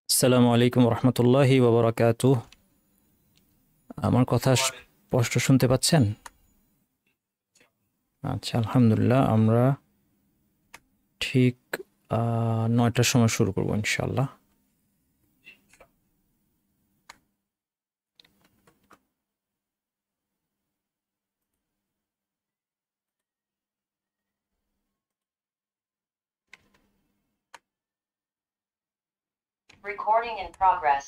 আসসালামু আলাইকুম রহমতুল্লাহি ওবরাকাতুহ। আমার কথা স্পষ্ট শুনতে পাচ্ছেন? আচ্ছা, আলহামদুলিল্লাহ। আমরা ঠিক 9টার সময় শুরু করব ইনশাল্লাহ। Recording in progress.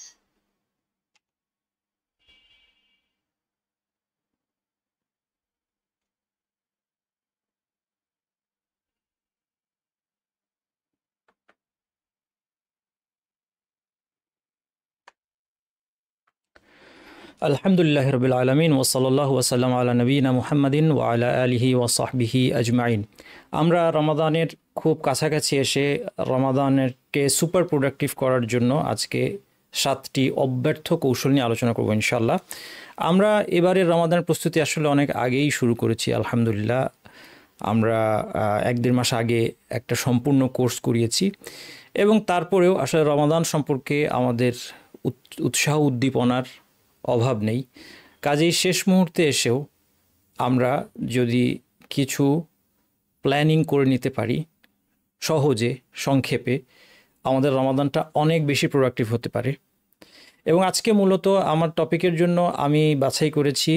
আলহামদুলিল্লাহ রবিল আলমিন ওসলাল্লাহু ওসাল্লাম আলা নবীনা মুহাম্মাদিন ওয়া আলা আলিহি ওয়াসাহবিহি আজমাইন। আমরা রমাদানের খুব কাছাকাছি এসে রমাদানেরকে সুপার প্রোডাক্টিভ করার জন্য আজকে 7টি অব্যর্থ কৌশল নিয়ে আলোচনা করব ইনশাল্লাহ। আমরা এবারের রমাদানের প্রস্তুতি আসলে অনেক আগেই শুরু করেছি আলহামদুলিল্লাহ। আমরা 1-1.5 মাস আগে একটা সম্পূর্ণ কোর্স করিয়েছি এবং তারপরেও আসলে রমাদান সম্পর্কে আমাদের উৎসাহ উদ্দীপনার অভাব নেই। কাজেই শেষ মুহূর্তে এসেও আমরা যদি কিছু প্ল্যানিং করে নিতে পারি সহজে, সংক্ষেপে, আমাদের রমাদানটা অনেক বেশি প্রোডাক্টিভ হতে পারে। এবং আজকে মূলত আমার টপিকের জন্য আমি বাছাই করেছি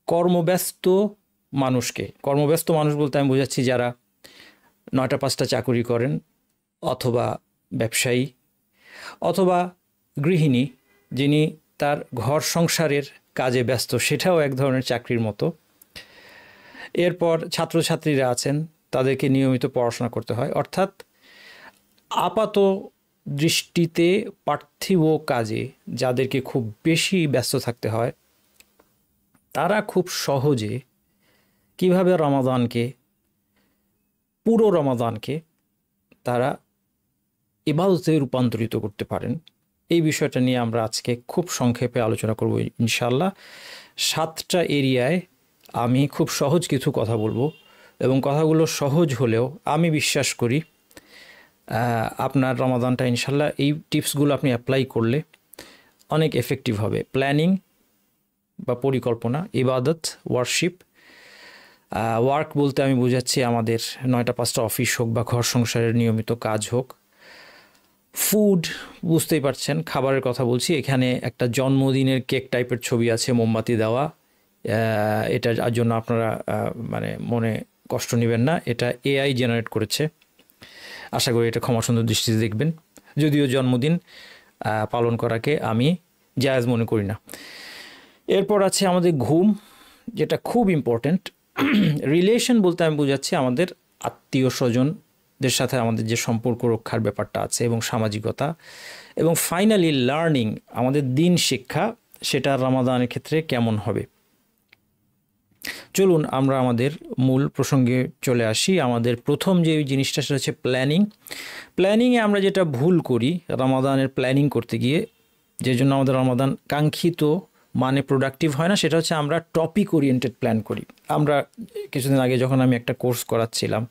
কর্মব্যস্ত মানুষকে। কর্মব্যস্ত মানুষ বলতে আমি বোঝাচ্ছি যারা 9টা-5টা চাকুরি করেন, অথবা ব্যবসায়ী, অথবা গৃহিণী যিনি তার ঘর সংসারের কাজে ব্যস্ত, সেটাও এক ধরনের চাকরির মতো। এরপর ছাত্রছাত্রীরা আছেন, তাদেরকে নিয়মিত পড়াশোনা করতে হয়। অর্থাৎ আপাত দৃষ্টিতে পার্থিব কাজে যাদেরকে খুব বেশি ব্যস্ত থাকতে হয়, তারা খুব সহজে কিভাবে পুরো রমাদানকে তারা ইবাদতে রূপান্তরিত করতে পারেন, এই বিষয়টা নিয়ে আমরা আজকে খুব সংক্ষেপে আলোচনা করব ইনশাল্লাহ। 7টা এরিয়ায় আমি খুব সহজ কিছু কথা বলবো এবং কথাগুলো সহজ হলেও আমি বিশ্বাস করি আপনার রমাদানটা ইনশাল্লাহ এই টিপসগুলো আপনি অ্যাপ্লাই করলে অনেক এফেক্টিভ হবে। প্ল্যানিং বা পরিকল্পনা, ইবাদত, ওয়ার্শিপ। ওয়ার্ক বলতে আমি বোঝাচ্ছি আমাদের 9টা-5টা অফিস হোক বা ঘর সংসারের নিয়মিত কাজ হোক। ফুড, বুঝতেই পারছেন, খাবারের কথা বলছি। এখানে একটা জন্মদিনের কেক টাইপের ছবি আছে, মোমবাতি দেওয়া। এটার জন্য আপনারা মনে কষ্ট নেবেন না, এটা এআই জেনারেট করেছে। আশা করি এটা ক্ষমা সুন্দর দৃষ্টিতে দেখবেন, যদিও জন্মদিন পালন করাকে আমি জায়েজ মনে করি না। এরপর আছে আমাদের ঘুম, যেটা খুব ইম্পর্ট্যান্ট। রিলেশন বলতে আমি বোঝাচ্ছি আমাদের আত্মীয় স্বজনদের সাথে আমাদের যে সম্পর্ক রক্ষার ব্যাপারটা আছে এবং সামাজিকতা। এবং ফাইনালি লার্নিং, আমাদের দিন শিক্ষা, সেটা রমাদানের ক্ষেত্রে কেমন হবে। চলুন আমরা আমাদের মূল প্রসঙ্গে চলে আসি। আমাদের প্রথম যে জিনিসটা সেটা হচ্ছে প্ল্যানিং। প্ল্যানিংয়ে আমরা যেটা ভুল করি রমাদানের প্ল্যানিং করতে গিয়ে, যে জন্য আমাদের রমাদান কাঙ্ক্ষিত মানে প্রোডাক্টিভ হয় না, সেটা হচ্ছে আমরা টপিক ওরিয়েন্টেড প্ল্যান করি। আমরা কিছুদিন আগে যখন আমি একটা কোর্স করাচ্ছিলাম,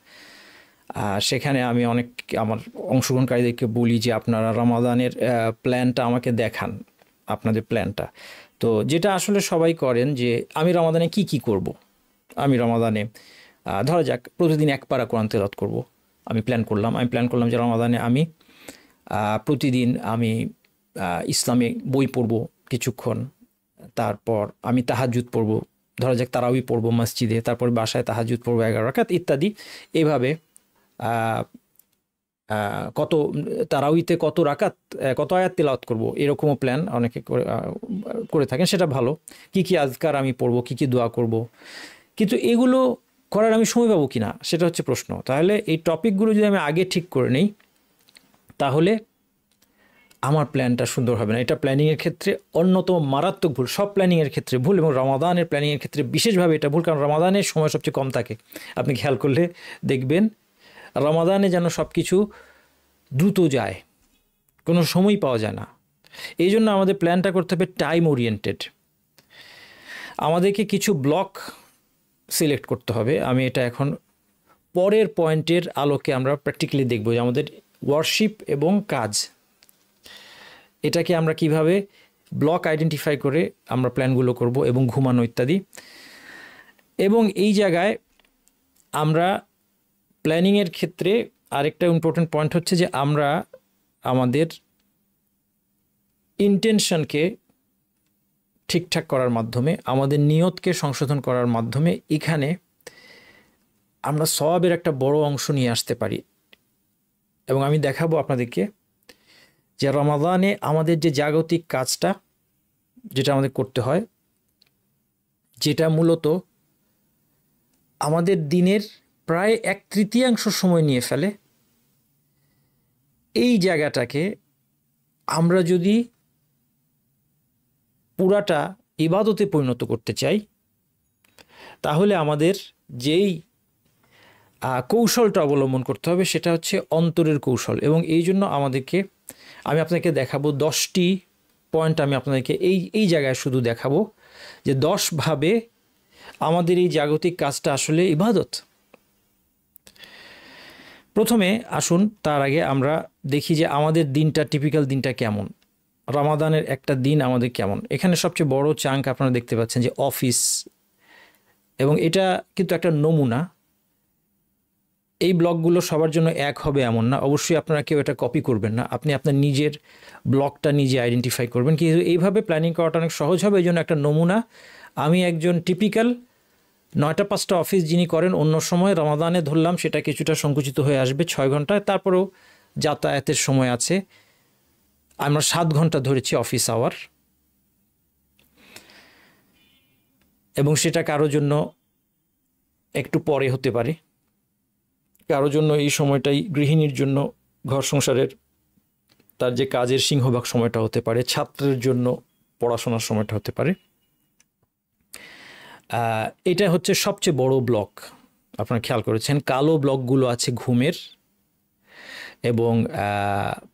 সেখানে আমি আমার অংশগ্রহণকারীদেরকে বলি যে আপনারা রমাদানের প্ল্যানটা আমাকে দেখান, আপনাদের প্ল্যানটা। তো যেটা আসলে সবাই করেন যে আমি রমাদানে কি করব। আমি রমাদানে ধরা যাক প্রতিদিন 1 পারা কোরআন তেলাওয়াত করব। আমি প্ল্যান করলাম যে রমাদানে আমি প্রতিদিন আমি ইসলামী বই পড়ব কিছুক্ষণ, তারপর আমি তাহাজ্জুদ পড়ব, ধরা যাক তারাবি পড়ব মসজিদে, তারপর বাসায় তাহাজ্জুদ পড়ব 11 রাকাত ইত্যাদি। এইভাবে কত তারাবিতে কত রাকাত, কত আয়াত তেলাওয়াত করব, এরকমও প্ল্যান অনেকে করে থাকেন। সেটা ভালো। কি আজকার আমি পড়ব, কি দোয়া করব, কিন্তু এগুলো করার আমি সময় পাবো কিনা সেটা হচ্ছে প্রশ্ন। তাহলে এই টপিকগুলো যদি আমি আগে ঠিক করে নিই, তাহলে আমার প্ল্যানটা সুন্দর হবে না। এটা প্ল্যানিংয়ের ক্ষেত্রে অন্যতম মারাত্মক ভুল, সব প্ল্যানিংয়ের ক্ষেত্রে ভুল, এবং রমাদানের প্ল্যানিংয়ের ক্ষেত্রে বিশেষভাবে এটা ভুল। কারণ রমাদানের সময় সবচেয়ে কম থাকে। আপনি খেয়াল করলে দেখবেন রমাদানে যেন সব কিছু দ্রুত যায়, কোনো সময় পাওয়া যায় না। এই জন্য আমাদের প্ল্যানটা করতে হবে টাইম ওরিয়েন্টেড। আমাদেরকে কিছু ব্লক সিলেক্ট করতে হবে। আমি এটা এখন পরের পয়েন্টের আলোকে আমরা প্র্যাকটিক্যালি দেখব যে আমাদের ওয়ার্শিপ এবং কাজ, এটাকে আমরা কিভাবে ব্লক আইডেন্টিফাই করে আমরা প্ল্যানগুলো করব এবং ঘুমানো ইত্যাদি। এবং এই জায়গায় আমরা প্ল্যানিংয়ের ক্ষেত্রে আরেকটা ইম্পর্টেন্ট পয়েন্ট হচ্ছে যে আমরা আমাদের ইন্টেনশনকে ঠিকঠাক করার মাধ্যমে, আমাদের নিয়তকে সংশোধন করার মাধ্যমে এখানে আমরা সওয়াবের একটা বড় অংশ নিয়ে আসতে পারি। এবং আমি দেখাবো আপনাদেরকে যে রমাদানে আমাদের যে জাগতিক কাজটা যেটা আমাদের করতে হয়, যেটা মূলত আমাদের দিনের প্রায় 1/3 সময় নিয়ে ফেলে, এই জায়গাটাকে আমরা যদি পুরাটা ইবাদতে পরিণত করতে চাই, তাহলে আমাদের যেই কৌশলটা অবলম্বন করতে হবে সেটা হচ্ছে অন্তরের কৌশল। এবং এই জন্য আমি আপনাকে দেখাবো 10টি পয়েন্ট। আমি আপনাদেরকে এই জায়গায় শুধু দেখাবো যে 10ভাবে আমাদের এই জাগতিক কাজটা আসলে ইবাদত। প্রথমে আসুন তার আগে আমরা দেখি যে আমাদের দিনটা, টিপিক্যাল দিনটা কেমন, রমাদানের একটা দিন আমাদের কেমন। এখানে সবচেয়ে বড় চাঙ্ক আপনারা দেখতে পাচ্ছেন যে অফিস, এবং এটা কিন্তু একটা নমুনা। এই ব্লকগুলো সবার জন্য এক হবে এমন না, অবশ্যই আপনারা কেউ এটা কপি করবেন না, আপনি আপনার নিজের ব্লকটা নিজে আইডেন্টিফাই করবেন। কিন্তু এইভাবে প্ল্যানিং করাটা অনেক সহজ হবে। এই জন্য একটা নমুনা, আমি একজন টিপিক্যাল 9টা 5টা অফিস যিনি করেন অন্য সময়, রমাদানে ধরলাম সেটা কিছুটা সংকুচিত হয়ে আসবে 6 ঘন্টায়, তারপরেও যাতায়াতের সময় আছে, আমরা 7 ঘন্টা ধরেছি অফিস আওয়ার। এবং সেটা কারো জন্য একটু পরে হতে পারে, কারো জন্য এই সময়টাই গৃহিণীর জন্য ঘর সংসারের তার যে কাজের সিংহভাগ সময়টা হতে পারে, ছাত্রের জন্য পড়াশোনার সময়টা হতে পারে। এটা হচ্ছে সবচেয়ে বড় ব্লক। আপনারা খেয়াল করেছেন কালো ব্লকগুলো আছে ঘুমের, এবং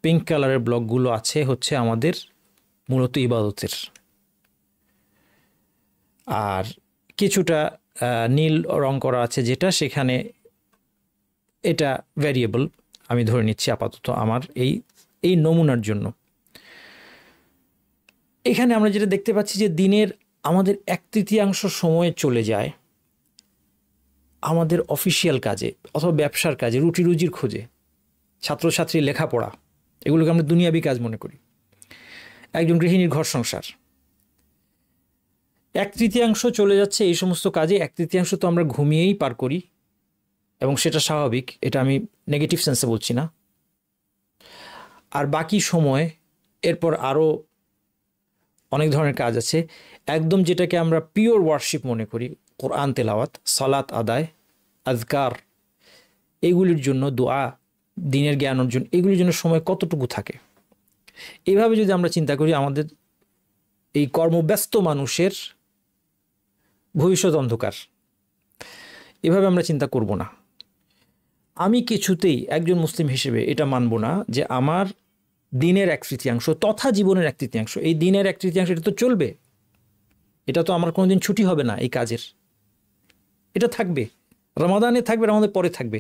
পিঙ্ক কালারের ব্লকগুলো আছে হচ্ছে আমাদের মূলত ইবাদতের। আর কিছুটা নীল রং করা আছে যেটা, সেখানে এটা ভ্যারিয়েবল, আমি ধরে নিচ্ছি আপাতত আমার এই নমুনার জন্য। এখানে আমরা যেটা দেখতে পাচ্ছি যে দিনের আমাদের 1/3 সময় চলে যায় আমাদের অফিসিয়াল কাজে অথবা ব্যবসার কাজে, রুটি রুজির খোঁজে, ছাত্রছাত্রী লেখাপড়া, এগুলোকে আমরা দুনিয়াবি কাজ মনে করি। একজন গৃহিণীর ঘর সংসার, 1/3 চলে যাচ্ছে এই সমস্ত কাজে। 1/3 তো আমরা ঘুমিয়েই পার করি, এবং সেটা স্বাভাবিক, এটা আমি নেগেটিভ সেন্সে বলছি না। আর বাকি সময় এরপর আরও অনেক ধরনের কাজ আছে, একদম যেটাকে আমরা পিওর ওয়ার্শিপ মনে করি, কোরআন তেলাওয়াত, সালাত আদায়, আজকার, এগুলির জন্য দোয়া, দিনের জ্ঞান অর্জন, এগুলির জন্য সময় কতটুকু থাকে। এইভাবে যদি আমরা চিন্তা করি, আমাদের এই কর্মব্যস্ত মানুষের ভবিষ্যৎ অন্ধকার, এভাবে আমরা চিন্তা করব না। আমি কিছুতেই একজন মুসলিম হিসেবে এটা মানব না যে আমার দিনের 1/3 তথা জীবনের 1/3, এই দিনের 1/3 এটা তো চলবে, এটা তো আমার কোনোদিন ছুটি হবে না, এই কাজের এটা থাকবে, রমাদানে থাকবে, রমাদানের পরে থাকবে।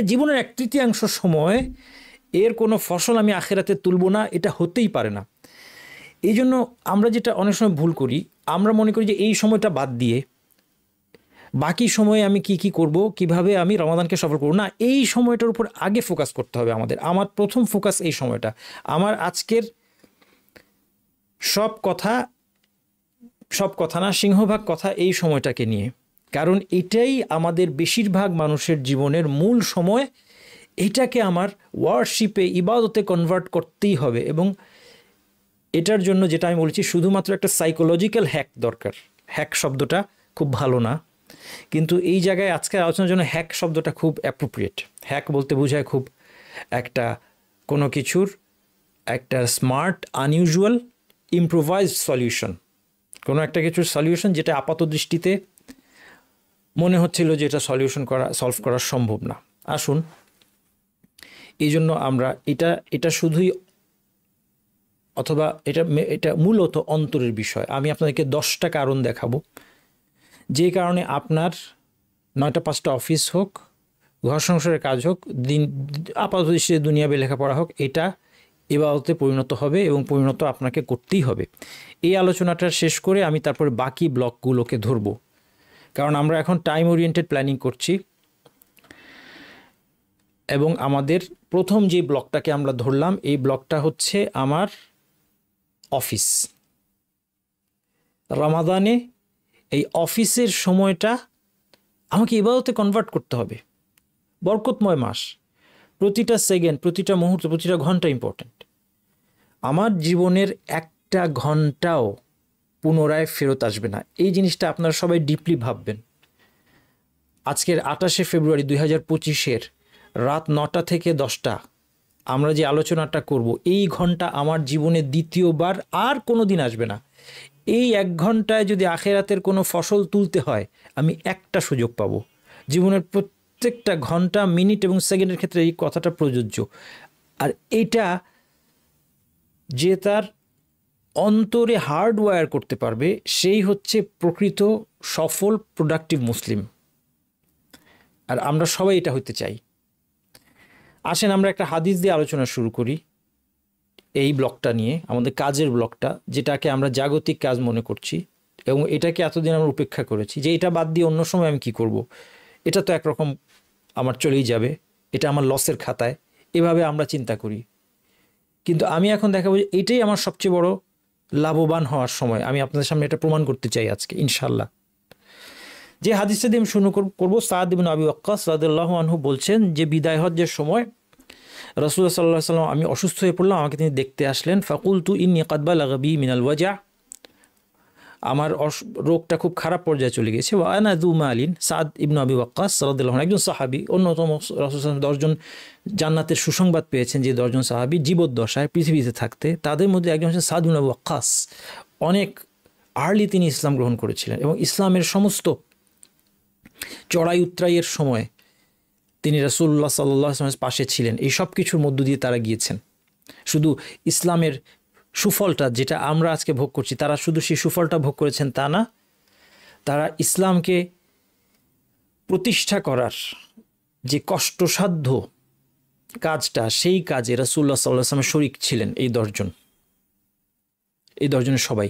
জীবনের 1/3 সময় এর কোনো ফসল আমি আখিরাতে তুলব না, এটা হতেই পারে না। এই জন্য আমরা যেটা অনেক সময় ভুল করি, আমরা মনে করি যে এই সময়টা বাদ দিয়ে বাকি সময়ে আমি কি করব, কিভাবে আমি রমাদানকে সফল করব। না, এই সময়টার উপর আগে ফোকাস করতে হবে আমাদের। আমার প্রথম ফোকাস এই সময়টা, আমার আজকের সব কথা না, সিংহভাগ কথা এই সময়টাকে নিয়ে। কারণ এটাই আমাদের বেশিরভাগ মানুষের জীবনের মূল সময়। এটাকে আমার ওয়ার্শিপে, ইবাদতে কনভার্ট করতেই হবে। এবং এটার জন্য যেটা আমি বলছি, শুধুমাত্র একটা সাইকোলজিক্যাল হ্যাক দরকার। হ্যাক শব্দটা খুব ভালো না, কিন্তু এই জায়গায় আজকের আলোচনার জন্য হ্যাক শব্দটা খুব অ্যাপ্রোপ্রিয়েট। হ্যাক বলতে বোঝায় খুব একটা কোনো কিছুর একটা স্মার্ট, আনইউজুয়াল, ইম্প্রোভাইজড সলিউশন, কোনো একটা কিছুর সলিউশন যেটা আপাত দৃষ্টিতে মনে হচ্ছিল যে এটা সলভ করা সম্ভব না। আসুন, এই জন্য আমরা এটা শুধুই, অথবা এটা মূলত অন্তরের বিষয়। আমি আপনাদেরকে 10টা কারণ দেখাবো যে কারণে আপনার 9টা 5টা অফিস হোক, ঘর সংসারের কাজ হোক, আপাতত দৃষ্টিতে দুনিয়াবি লেখাপড়া হোক, এটা ইবাদতে পরিণত হবে এবং পরিণত আপনাকে করতেই হবে। এই আলোচনাটা শেষ করে আমি তারপরে বাকি ব্লকগুলোকে ধরব, কারণ আমরা এখন টাইম ওরিয়েন্টেড প্ল্যানিং করছি এবং আমাদের প্রথম যে ব্লকটাকে আমরা ধরলাম এই ব্লকটা হচ্ছে আমার অফিস। রমাদানে এই অফিসের সময়টা আমাকে ইবাদতে কনভার্ট করতে হবে। বরকতময় মাস, প্রতিটা সেকেন্ড, প্রতিটা মুহূর্ত, প্রতিটা ঘন্টা ইম্পর্ট্যান্ট। আমার জীবনের একটা ঘন্টাও পুনরায় ফেরত আসবে না, এই জিনিসটা আপনারা সবাই ডিপলি ভাববেন। আজকের 28শে ফেব্রুয়ারি 2025-এর রাত 9টা থেকে 10টা আমরা যে আলোচনাটা করব, এই ঘন্টা আমার জীবনে দ্বিতীয়বার আর কোনো দিন আসবে না। এই 1 ঘন্টায় যদি আখেরাতের কোনো ফসল তুলতে হয়, আমি একটা সুযোগ পাবো। জীবনের প্রত্যেকটা ঘন্টা, মিনিট এবং সেকেন্ডের ক্ষেত্রে এই কথাটা প্রযোজ্য। আর এইটা যে তার অন্তরে হার্ডওয়্যার করতে পারবে, সেই হচ্ছে প্রকৃত সফল প্রোডাক্টিভ মুসলিম। আর আমরা সবাই এটা হতে চাই। আসেন আমরা একটা হাদিস দিয়ে আলোচনা শুরু করি এই ব্লকটা নিয়ে, আমাদের কাজের ব্লকটা, যেটাকে আমরা জাগতিক কাজ মনে করছি এবং এটাকে এতদিন আমরা উপেক্ষা করেছি যে এটা বাদ দিয়ে অন্য সময় আমি কি করব, এটা তো একরকম আমার চলেই যাবে, এটা আমার লসের খাতায়, এভাবে আমরা চিন্তা করি। কিন্তু আমি এখন দেখাবো যে এটাই আমার সবচেয়ে বড় লাভবান হওয়ার সময়। আমি আপনাদের সামনে এটা প্রমাণ করতে চাই আজকে ইনশাল্লাহ। যে হাদিসটা দিয়ে আমি শুরু করবো, সাদ ইবনে আবি ওয়াক্কাস রাদিয়াল্লাহু আনহু বলছেন যে বিদায় হজ্জের সময় রাসূলুল্লাহ সাল্লাল্লাহু আলাইহি ওয়াসাল্লাম, আমি অসুস্থ হয়ে পড়লাম, আমাকে তিনি দেখতে আসলেন। ফাকুলতু ইন্নী কাদ বালাগা বি মিনাল ওয়াজা, আমার রোগটা খুব খারাপ পর্যায়ে চলে গেছে। ওয়া আনা যু মালিন, সাদ ইবনে আবি ওয়াক্কাস রাদিয়াল্লাহু আনহু একজন সাহাবী, অন্যতম রাসূল 10জন জান্নাতের সুসংবাদ পেয়েছেন যে 10জন সাহাবী জীবদ্দশায় পৃথিবীতে থাকতে, তাদের মধ্যে একজন হচ্ছে সাদ ইবনে আবি ওয়াক্কাস। অনেক আর্লি তিনি ইসলাম গ্রহণ করেছিলেন এবং ইসলামের সমস্ত চড়াই উত্তরাইয়ের সময় তিনি রাসূলুল্লাহ সাল্লাল্লাহু আলাইহি ওয়াসাল্লামের পাশে ছিলেন। এই সব কিছুর মধ্য দিয়ে তারা গিয়েছেন। শুধু ইসলামের সুফলটা যেটা আমরা আজকে ভোগ করছি, তারা শুধু সেই সুফলটা ভোগ করেছেন তা না, তারা ইসলামকে প্রতিষ্ঠা করার যে কষ্টসাধ্য কাজটা, সেই কাজে রাসূলুল্লাহ সাল্লাল্লাহু আলাইহি ওয়াসাল্লামের শরীক ছিলেন এই 10জন। এই 10জনের সবাই,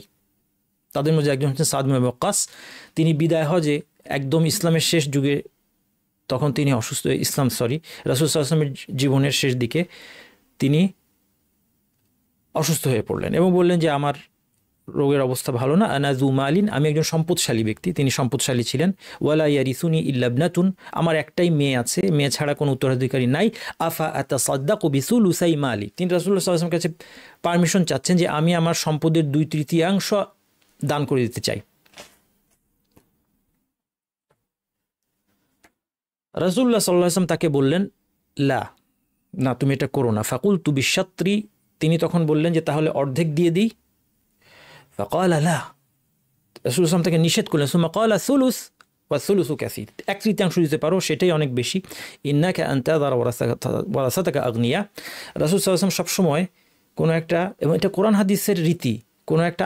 তাদের মধ্যে একজন হচ্ছেন সাদ ইবনে আবি ওয়াক্কাস। তিনি বিদায় হজে একদম ইসলামের শেষ যুগে, তখন তিনি অসুস্থ, রাসূল সাল্লাল্লাহু আলাইহি ওয়াসাল্লামের জীবনের শেষ দিকে তিনি অসুস্থ হয়ে পড়লেন এবং বললেন যে আমার রোগের অবস্থা ভালো না। আনা যু মালিন, আমি একজন সম্পদশালী ব্যক্তি। তিনি সম্পদশালী ছিলেন। ওয়ালা ইয়ারিসুনি ইল্লা ইবনাতুন, আমার একটাই মেয়ে আছে, মেয়ে ছাড়া কোনো উত্তরাধিকারী নাই। আফা আতাসাদ্দাকু বিসুলুসাই মালি, তিনি রাসূলুল্লাহ সাল্লাল্লাহু আলাইহি ওয়াসাল্লামের কাছে পারমিশন চাচ্ছেন যে আমি আমার সম্পদের 2/3 দান করে দিতে চাই। রাসূলুল্লাহ সাল্লাল্লাহু আলাইহি ওয়াসাল্লাম তাকে বললেন লা, না তুমি এটা করো না। ফাকুলতু বিশাত্রি, তিনি তখন বললেন যে তাহলে অর্ধেক দিয়ে দিই। ফাকালা লা, রাসূলুল্লাহ সাল্লাল্লাহু তাকে নিষেধ করলেন। সুম্মা ক্বালা সুলুস ওয়া সুলুসু কাসীর, 1/3 দিতে পারো, সেটাই অনেক বেশি। ইন্নাকা আন তাযারা ওয়ারাসাতাকা আগনিয়া, রাসূল সাল্লাল্লাহু আলাইহি ওয়াসাল্লাম সবসময় কোনো একটা, এবং এটা কোরআন হাদিসের রীতি, কোনো একটা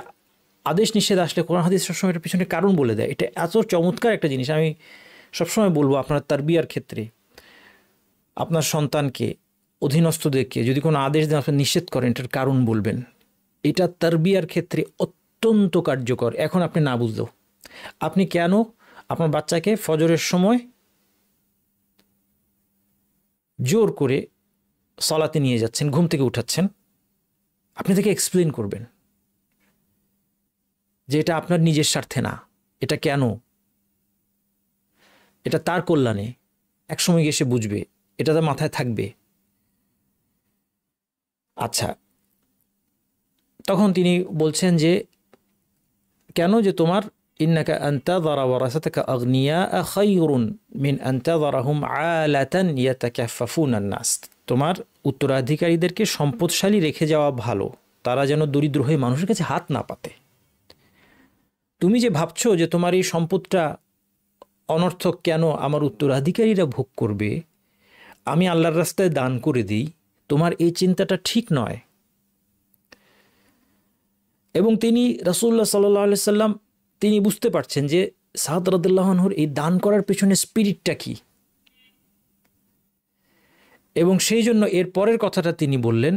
আদেশ নিষেধ আসলে কোরআন হাদিস সবসময় এটার পিছনে কারণ বলে দেয়। এটা এত চমৎকার একটা জিনিস। আমি সবসময় বলবো আপনার তারবিয়ার ক্ষেত্রে, আপনার সন্তানকে, অধীনস্থদেরকে যদি কোনো আদেশ দেন, আপনি নিষেধ করেন, এটার কারণ বলবেন। এটা তারবিয়ার ক্ষেত্রে অত্যন্ত কার্যকর। এখন আপনি না বুঝলেও, আপনি কেন আপনার বাচ্চাকে ফজরের সময় জোর করে সালাতে নিয়ে যাচ্ছেন, ঘুম থেকে উঠাচ্ছেন, আপনি তাকে এক্সপ্লেন করবেন যে এটা আপনার নিজের স্বার্থে না, এটা কেন, এটা তার কল্যাণে। একসময় গিয়ে সে বুঝবে, এটা তার মাথায় থাকবে। আচ্ছা, তখন তিনি বলছেন যে কেন, যে তোমার ইন্নাকা আন তাযারা ওয়ারাসাতাকা আগনিয়া খায়রুন মিন আন তাযারাহুম আলাতান ইয়াতাকাফফুনান নাস, তোমার উত্তরাধিকারীদেরকে সম্পদশালী রেখে যাওয়া ভালো, তারা যেন দরিদ্র হয়ে মানুষের কাছে হাত না পাতে। তুমি যে ভাবছো যে তোমার এই সম্পদটা অনর্থক, কেন আমার উত্তরাধিকারীরা ভোগ করবে, আমি আল্লাহর রাস্তায় দান করে দিই, তোমার এই চিন্তাটা ঠিক নয়। এবং তিনি রাসূলুল্লাহ সাল্লাল্লাহু আলাইহি সাল্লাম তিনি বুঝতে পারছেন যে সাদ রাদিয়াল্লাহু আনহুর এই দান করার পেছনে স্পিরিটটা কি, এবং সেই জন্য এর পরের কথাটা তিনি বললেন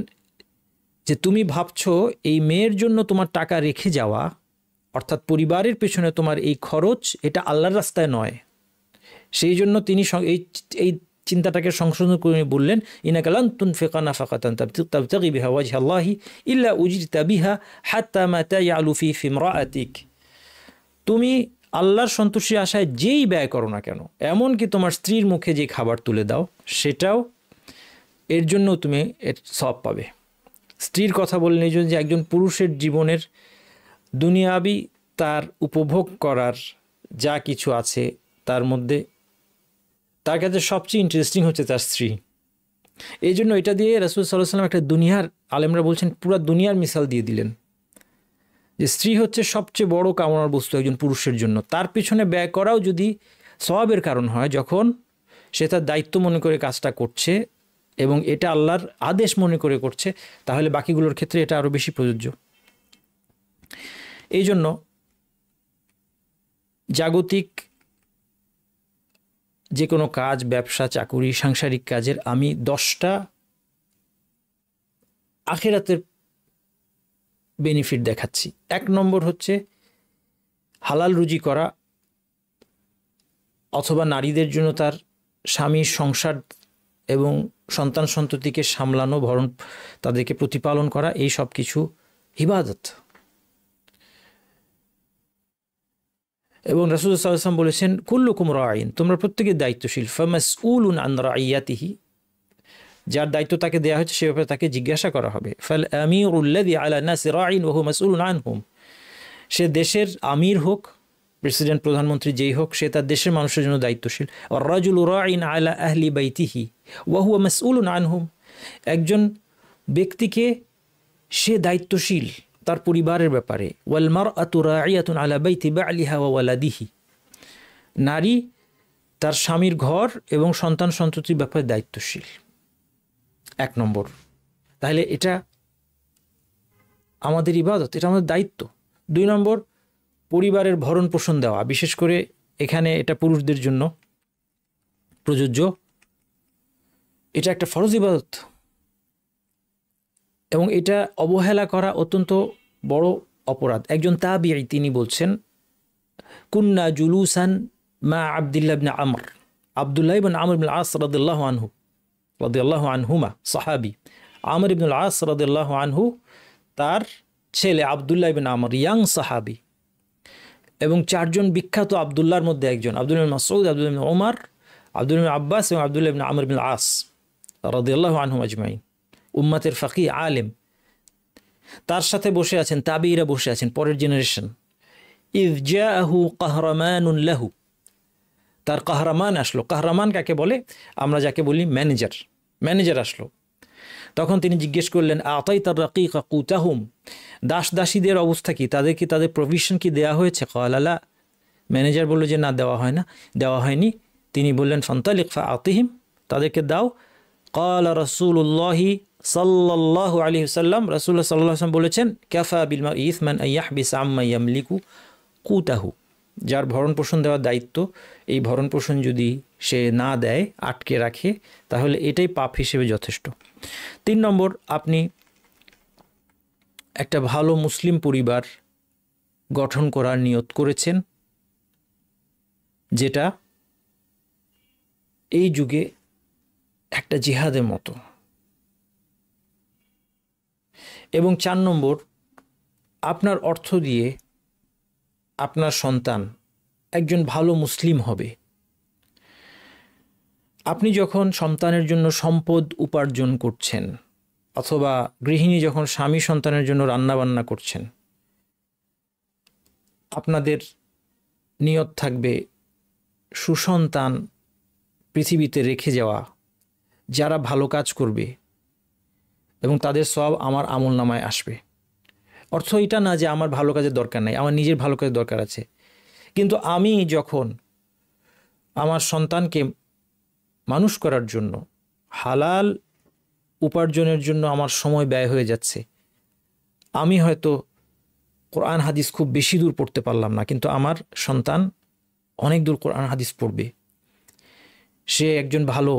যে তুমি ভাবছো এই মেয়ের জন্য তোমার টাকা রেখে যাওয়া, অর্থাৎ পরিবারের পেছনে তোমার এই খরচ, এটা আল্লাহর রাস্তায় নয়। সেই জন্য তিনি এই চিন্তাটাকে সংশোধন করে বললেন, ইন্নাকা লান তুনফিকা নাফাকাতান তাবতাগি বিহা ওয়াজহা আল্লাহি ইল্লা উজরিতা বিহা হাত্তা মা তায়ালু ফি ইমরাআতিক। তুমি আল্লাহর সন্তুষ্টির আশায় যেই ব্যয় করো না কেন, এমনকি তোমার স্ত্রীর মুখে যে খাবার তুলে দাও, সেটাও এর জন্য তুমি এর সওয়াব পাবে। স্ত্রীর কথা বললেন এই জন্য যে একজন পুরুষের জীবনের দুনিয়াবি তার উপভোগ করার যা কিছু আছে তার মধ্যে তার কাছে সবচেয়ে ইন্টারেস্টিং হচ্ছে তার স্ত্রী। এই জন্য এটা দিয়ে রাসূল সাল্লাল্লাহু আলাইহি ওয়াসাল্লাম একটা দুনিয়ার, আলেমরা বলছেন পুরো দুনিয়ার মিসাল দিয়ে দিলেন যে স্ত্রী হচ্ছে সবচেয়ে বড় কামনার বস্তু একজন পুরুষের জন্য। তার পিছনে ব্যয় করাও যদি সওয়াবের কারণ হয়, যখন সে তার দায়িত্ব মনে করে কাজটা করছে এবং এটা আল্লাহর আদেশ মনে করে করছে, তাহলে বাকিগুলোর ক্ষেত্রে এটা আরও বেশি প্রযোজ্য। এই জন্য জাগতিক যে কোনো কাজ, ব্যবসা, চাকুরি, সাংসারিক কাজের আমি 10টা আখিরাতের বেনিফিট দেখাচ্ছি। 1 নম্বর হচ্ছে হালাল রুজি করা, অথবা নারীদের জন্য তার স্বামীর সংসার এবং সন্তান সন্ততিকে সামলানো, ভরণ, তাদেরকে প্রতিপালন করা, এই সব কিছু ইবাদত। এবং রাসূল সাল্লাল্লাহু আলাইহি ওয়াসাল্লাম বলেছেন, কুল্লুকুম রাঈন, তোমরা প্রত্যেকে দায়িত্বশীল, ফামাসউলুন আন রাইয়াতিহি, যার দায়িত্ব তাকে দেওয়া হয়েছে সে ব্যাপারে তাকে জিজ্ঞাসা করা হবে। ফাল আমিরুল্লাযী আলা নাসি রাঈন ওয়া হুয়া মাসউলুন আনহুম, সে দেশের আমির হোক, প্রেসিডেন্ট, প্রধানমন্ত্রী যেই হোক, সে তার দেশের মানুষের জন্য দায়িত্বশীল। আর রাজুলু রাঈন আলা আহলি বাইতিহি ওয়া হুয়া মাসউলুন আনহুম, একজন ব্যক্তিকে সে দায়িত্বশীল তার পরিবারের ব্যাপারে। ওয়াল মারআতু রাঈয়াতুন আলা বাইতি বা'লিহা ওয়া ওয়ালাদিহি, নারী তার স্বামীর ঘর এবং সন্তান সন্ততির ব্যাপারে দায়িত্বশীল। 1 নম্বর, তাহলে এটা আমাদের ইবাদত, এটা আমাদের দায়িত্ব। 2 নম্বর, পরিবারের ভরণ পোষণ দেওয়া, বিশেষ করে এখানে এটা পুরুষদের জন্য প্রযোজ্য, এটা একটা ফরজ ইবাদত এবং এটা অবহেলা করা অত্যন্ত বড় অপরাধ। একজন তাবিঈ তিনি বলছেন, কুন্না জুলুসান মা আব্দুল্লাহ ইবনে আমর, আব্দুল্লাহ ইবনে আমর ইবনে আস রাদিয়াল্লাহু আনহুমা, সাহাবী। আমর ইবনে আস রাদিয়াল্লাহু আনহু, তার ছেলে আব্দুল্লাহ ইবনে আমর, ইয়াং সাহাবী, এবং 4 জন বিখ্যাত আব্দুল্লাহর মধ্যে একজন, আব্দুল্লাহ ইবনে মাসউদ, আব্দুল্লাহ ইবনে ওমর, আব্দুল্লাহ ইবনে আব্বাস এবং আব্দুল্লাহ ইবনে আমর ইবনে আস রাদিয়াল্লাহু আনহুম আজমাইন, উম্মতের ফাকিহ, আলেম। তার সাথে বসে আছেন তাবিঈরা, বসে আছেন পরের জেনারেশন। ইয জাআহু কাহরামানুন লাহু, তার কাহরামান আসলো। কাহরামান কাকে বলে? আমরা যাকে বলি ম্যানেজার আসলো। তখন তিনি জিজ্ঞেস করলেন, আতাইতার রাকিকা কুতাহুম, দাস দাসীদের অবস্থা কি, তাদেরকে তাদের প্রভিশন কি দেওয়া হয়েছে? ক্বালা লা, ম্যানেজার বলল যে না, দেওয়া হয়নি। তিনি বললেন, ফান্তালিক ফাআতিহিম, তাদেরকে দাও। ক্বালা রাসূলুল্লাহি সাল্লাল্লাহু আলাইহি ওয়াসাল্লাম, রাসূলুল্লাহ সাল্লাল্লাহু আলাইহি ওয়াসাল্লাম বলেছেন, কাফা বিল মারই ইসমান আন ইয়াহবিস আম্মা ইয়ামলিকু কুতাহু, যার ভরণ পোষণ দেওয়ার দায়িত্ব, এই ভরণ পোষণ যদি সে না দেয়, আটকে রাখে, তাহলে এটাই পাপ হিসেবে যথেষ্ট। 3 নম্বর, আপনি একটা ভালো মুসলিম পরিবার গঠন করার নিয়ত করেছেন, যেটা এই যুগে একটা জিহাদের মতো। এবং 4 নম্বর, আপনার অর্থ দিয়ে আপনার সন্তান একজন ভালো মুসলিম হবে। আপনি যখন সন্তানের জন্য সম্পদ উপার্জন করছেন, অথবা গৃহিণী যখন স্বামী সন্তানের জন্য রান্নাবান্না করছেন, আপনাদের নিয়ত থাকবে সুসন্তান পৃথিবীতে রেখে যাওয়া, যারা ভালো কাজ করবে এবং তাদের সওয়াব আমার আমলনামায় আসবে। অর্থ এটা না যে আমার ভালো কাজের দরকার নাই, আমার নিজের ভালো কাজের দরকার আছে, কিন্তু আমি যখন আমার সন্তানকে মানুষ করার জন্য, হালাল উপার্জনের জন্য আমার সময় ব্যয় হয়ে যাচ্ছে, আমি হয়তো কোরআন হাদিস খুব বেশি দূর পড়তে পারলাম না, কিন্তু আমার সন্তান অনেক দূর কোরআন হাদিস পড়বে, সে একজন ভালো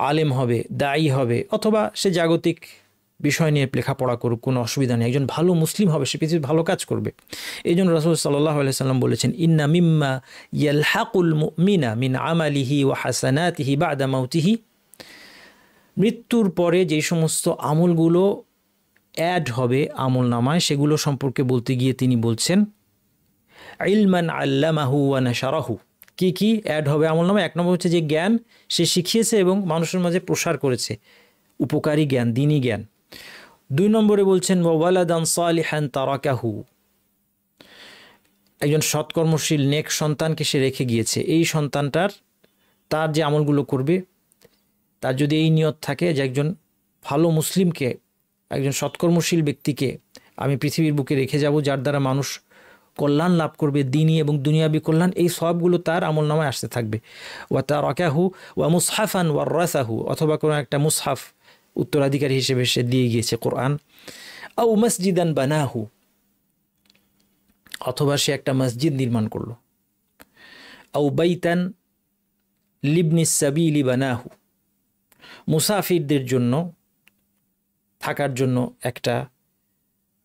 আলেম হবে, দায়ী হবে, অথবা সে জাগতিক বিষয় নিয়ে লেখাপড়া করুক, কোনো অসুবিধা নেই, একজন ভালো মুসলিম হবে, সে পৃথিবীর ভালো কাজ করবে। এই জন্য রাসূল সাল্লাল্লাহু আলাইহি সাল্লাম বলেছেন, ইন্না মিম্মা ইয়ালহাকুল মুমিনা মিন আমালিহি ওয়া হাসানাতিহি বা'দা মাউতিহি, মৃত্যুর পরে যেই সমস্ত আমলগুলো অ্যাড হবে আমল নামায়, সেগুলো সম্পর্কে বলতে গিয়ে তিনি বলছেন, ইলমান আল্লামাহু ওয়া নাশারাহু। কি কি অ্যাড হবে আমল নামায়? এক নম্বর হচ্ছে যে জ্ঞান সে শিখিয়েছে এবং মানুষের মাঝে প্রসার করেছে, উপকারী জ্ঞান, দ্বীনি জ্ঞান। 2 নম্বরে বলছেন ওয়া ওয়ালাদান সালিহান তারাকাহু, একজন সৎকর্মশীল নেক সন্তানকে সে রেখে গিয়েছে। এই সন্তানটার তার যে আমলগুলো করবে, তার যদি এই নিয়ত থাকে যে একজন ভালো মুসলিমকে, একজন সৎকর্মশীল ব্যক্তিকে আমি পৃথিবীর বুকে রেখে যাব, যার দ্বারা মানুষ কল্যাণ লাভ করবে, দ্বীনি এবং দুনিয়াবী কল্যাণ, এই সবগুলো তার আমল নামায় আসতে থাকবে। ওয়া তারাকাহু ওয়া মুসহাফান ওয়ারাসাহু, অথবা কোনো একটা মুসহাফ উত্তরাধিকারী হিসেবে সে দিয়ে গিয়েছে কোরআন। আও মসজিদান বানাহু, অথবা সে একটা মসজিদ নির্মাণ করলো। আও বাইতান লিবনিস সাবিলি বানাহু, মুসাফিরদের জন্য থাকার জন্য একটা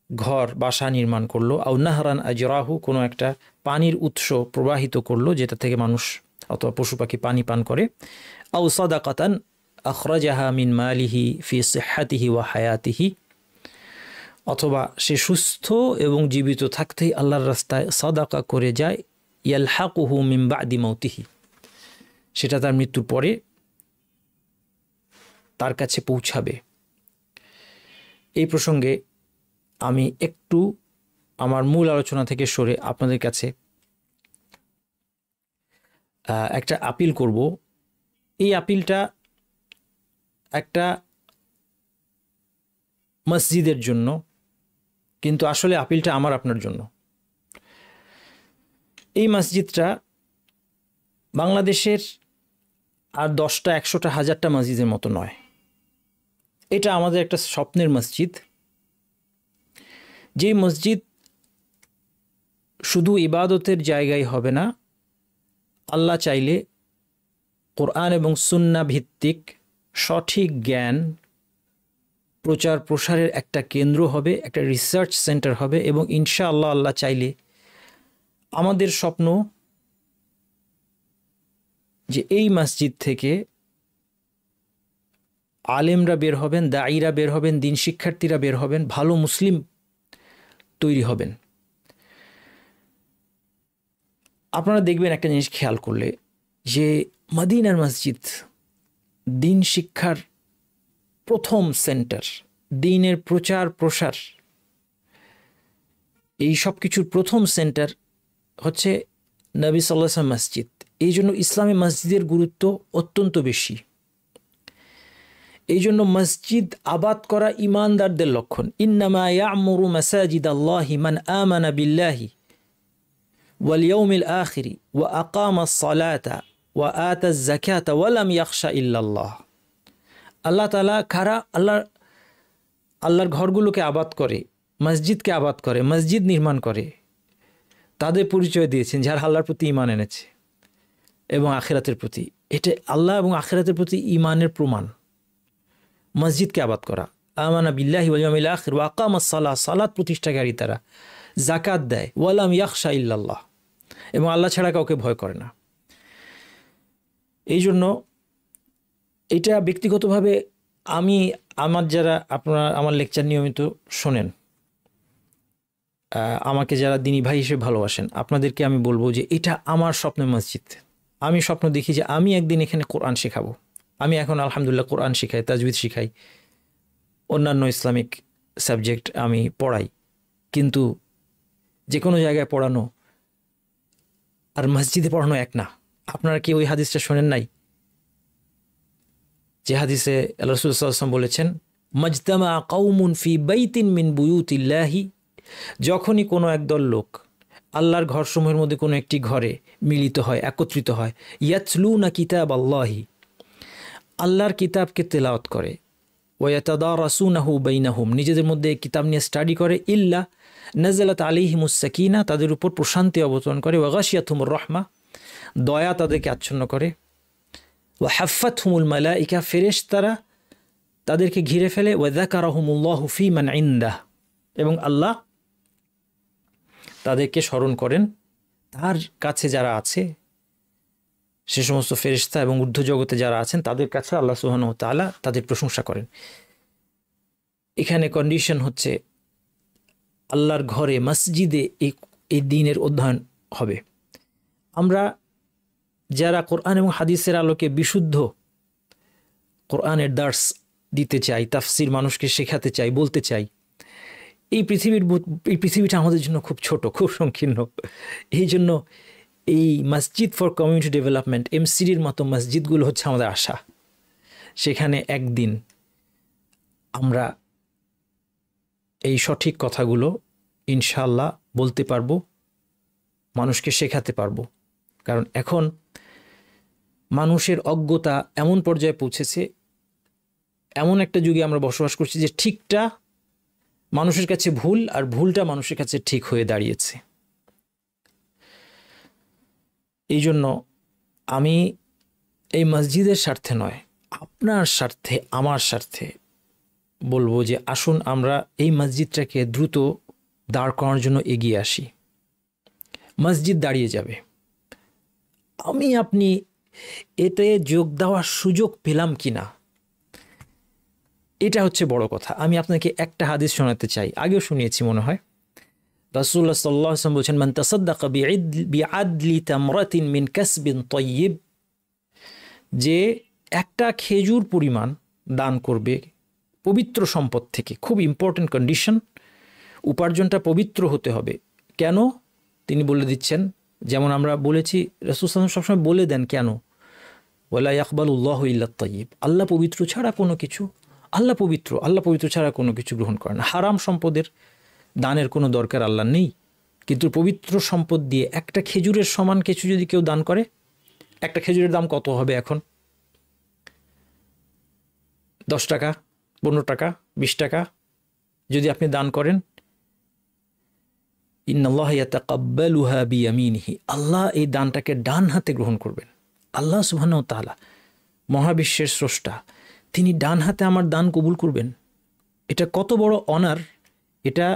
ঘর, বাসা নির্মাণ করলো। আও নাহরান আজরাহু, কোনো একটা পানির উৎস প্রবাহিত করলো যেটা থেকে মানুষ অথবা পশু পাখি পানি পান করে। আও সাদাকাতান আখরাজাহা মিন মালিহি ফি সিহহাতিহি ওয়া হায়াতিহি, অথবা সে সুস্থ এবং জীবিত থাকতেই আল্লাহর রাস্তায় সাদাকা করে যায়, ইয়ালহাকুহু মিন বা'দি মাউতিহি, সেটা তার মৃত্যুর পরে তার কাছে পৌঁছাবে। এই প্রসঙ্গে আমি একটু আমার মূল আলোচনা থেকে সরে আপনাদের কাছে একটা আপিল করব। এই আপিলটা একটা মসজিদের জন্য, কিন্তু আসলে আপিলটা আমার আপনার জন্য। এই মসজিদটা বাংলাদেশের আর 10টা 100টা 1000টা মসজিদের মতো নয়। এটা আমাদের একটা স্বপ্নের মসজিদ, যে মসজিদ শুধু ইবাদতের জায়গায় হবে না, আল্লাহ চাইলে কোরআন এবং সুন্নাহ ভিত্তিক সঠিক জ্ঞান প্রচার প্রসারের একটা কেন্দ্র হবে, একটা রিসার্চ সেন্টার হবে। এবং ইনশাআল্লাহ আল্লাহ চাইলে আমাদের স্বপ্ন যে এই মসজিদ থেকে আলেমরা বের হবেন, দায়ীরা বের হবেন, দিন শিক্ষার্থীরা বের হবেন, ভালো মুসলিম তৈরি হবেন। আপনারা দেখবেন একটা জিনিস খেয়াল করলে, যে মদিনার মসজিদ দিন শিক্ষার প্রথম সেন্টার, দিনের প্রচার প্রসার, এই সব কিছুর প্রথম সেন্টার হচ্ছে নবী সাল্লাল্লাহু আলাইহি ওয়াসাল্লাম মসজিদ। এই জন্য ইসলামী মসজিদের গুরুত্ব অত্যন্ত বেশি। এই জন্য মসজিদ আবাদ করা ইমানদারদের লক্ষণ। ইন্নামা ইয়া'মুরু মাসাজিদাল্লাহি মান আমানা বিল্লাহি ওয়াল ইয়াউমিল আখিরি ওয়া আকামাস সালাতা ওয়া আতাজ যাকাতা ওয়া লাম ইয়াখশা ইল্লাল্লাহ। আল্লাহ তাআলা কারা আল্লাহর ঘরগুলোকে আবাদ করে, মসজিদকে আবাদ করে, মসজিদ নির্মাণ করে, তাদের পরিচয় দিয়েছেন যারা আল্লাহর প্রতি ঈমান এনেছে এবং আখিরাতের প্রতি। এটা আল্লাহ এবং আখিরাতের প্রতি ঈমানের প্রমাণ, মসজিদকে আবাদ করা। আমানা বিল্লাহি ওয়াল ইয়াউমিল আখির ওয়া আকামাস সালাহ, সালাত প্রতিষ্ঠাকারী তারা, যাকাত দেয়, ওয়া লাম ইয়াখশা ইল্লাল্লাহ, এবং আল্লাহ ছাড়া কাউকে ভয় করে না। এই জন্য এটা ব্যক্তিগতভাবে আমি, আমার যারা আপনারা আমার লেকচার নিয়মিত শোনেন, আমাকে যারা দিনী ভাই হিসেবে ভালোবাসেন, আপনাদেরকে আমি বলবো যে এটা আমার স্বপ্নের মসজিদ। আমি স্বপ্ন দেখি যে আমি একদিন এখানে কোরআন শেখাবো। আমি এখন আলহামদুলিল্লাহ কোরআন শিখাই, তাজবিদ শিখাই, অন্যান্য ইসলামিক সাবজেক্ট আমি পড়াই। কিন্তু যে কোনো জায়গায় পড়ানো আর মসজিদে পড়ানো এক না। আপনারা কি ওই হাদিসটা শোনেন নাই, যে হাদিসে রাসূল সাল্লাল্লাহু আলাইহি ওয়াসাল্লাম বলেছেন, মাজতামা কওমুন ফি বাইতিন মিন বুয়ুতিল্লাহি, যখনই কোনো একদল লোক আল্লাহর ঘরসমূহের মধ্যে কোনো একটি ঘরে মিলিত হয়, একত্রিত হয়, ইয়াতলুনা কিতাবাল্লাহি, আল্লাহর কিতাবকে তেলাওয়াত করে, ওয়া ইয়াতাদারাসুনাহু বাইনাহুম, নিজেদের মধ্যে কিতাব নিয়ে স্টাডি করে, ইল্লা নাযালাত আলাইহিমুস সাকিনা, তাদের উপর প্রশান্তি অবতরণ করে, ওয়া গাশিয়াতুমুর রাহমা, দয়া তাদেরকে আচ্ছন্ন করে, ওয়া হাফফাতহুমুল মালাইকা, ফেরেশতারা তাদেরকে ঘিরে ফেলে ওয়াযাকারাহুমুল্লাহু ফী মান ইনদাহ, এবং আল্লাহ তাদেরকে স্মরণ করেন তার কাছে যারা আছে, সে সমস্ত ফেরেশতা এবং ঊর্ধ্ব জগতে যারা আছেন তাদের কাছে আল্লাহ সুবহানাহু ওয়া তাআলা তাদের প্রশংসা করেন। এখানে কন্ডিশন হচ্ছে আল্লাহর ঘরে মসজিদে এই দ্বীনের অধ্যয়ন হবে। আমরা যারা কোরআন এবং হাদিসের আলোকে বিশুদ্ধ কোরআনের দার্স দিতে চাই, তাফসির মানুষকে শেখাতে চাই, বলতে চাই, এই পৃথিবীটা আমাদের জন্য খুব ছোট, খুব সংকীর্ণ। এই জন্য এই মসজিদ ফর কমিউনিটি ডেভেলপমেন্ট, এমসিডির মতো মসজিদগুলো হচ্ছে আমাদের আশা। সেখানে একদিন আমরা এই সঠিক কথাগুলো ইনশাআল্লাহ বলতে পারবো, মানুষকে শেখাতে পারবো। কারণ এখন মানুষের অজ্ঞতা এমন পর্যায়ে পৌঁছেছে, এমন একটা যুগে আমরা বসবাস করছি যে ঠিকটা মানুষের কাছে ভুল আর ভুলটা মানুষের কাছে ঠিক হয়ে দাঁড়িয়েছে। এই জন্য আমি এই মসজিদের স্বার্থে নয়, আপনার স্বার্থে, আমার স্বার্থে বলবো যে আসুন আমরা এই মসজিদটাকে দ্রুত দাঁড় করানোর জন্য এগিয়ে আসি। মসজিদ দাঁড়িয়ে যাবে, আমি আপনি এতে যোগ দেওয়ার সুযোগ পেলাম কি না, এটা হচ্ছে বড় কথা। আমি আপনাকে একটা হাদিস শোনাতে চাই, আগেও শুনিয়েছি মনে হয়। রাসূলুল্লাহ সাল্লাল্লাহু আলাইহি ওয়াসাল্লাম বলেছেন, মান তাসাদ্দাকা বিআদলি তামরাতিন মিন কাসবিন তাইয়্যিব, যে একটা খেজুর পরিমাণ দান করবে পবিত্র সম্পদ থেকে। খুব ইম্পর্টেন্ট কন্ডিশন, উপার্জনটা পবিত্র হতে হবে। কেন তিনি বলে দিচ্ছেন, যেমন আমরা বলেছি, রাসূল সাল্লাল্লাহু আলাইহি ওয়াসাল্লাম সবসময় বলে দেন কেন, ওয়ালা ইয়াকবালুল্লাহু ইল্লা তাইয়্যিব, আল্লাহ পবিত্র ছাড়া কোনো কিছু, আল্লাহ পবিত্র ছাড়া কোনো কিছু গ্রহণ করেন না। হারাম সম্পদের দানের কোনো দরকার আল্লাহ নেই, কিন্তু পবিত্র সম্পদ দিয়ে একটা খেজুরের সমান কিছু যদি কেউ দান করে, একটা খেজুরের দাম কত হবে এখন? 10 টাকা, 15 টাকা, 20 টাকা যদি আপনি দান করেন, ইন্নাল্লাহা ইয়াতাকাব্বালুহা বিয়ামিনিহি, আল্লাহ এই দানটাকে ডান হাতে গ্রহণ করবেন। আল্লাহ সুবহানাহু ওয়া তাআলা মহাবিশ্বের স্রষ্টা, তিনি ডান হাতে আমার দান কবুল করবেন। এটা কত বড় অনার, এটা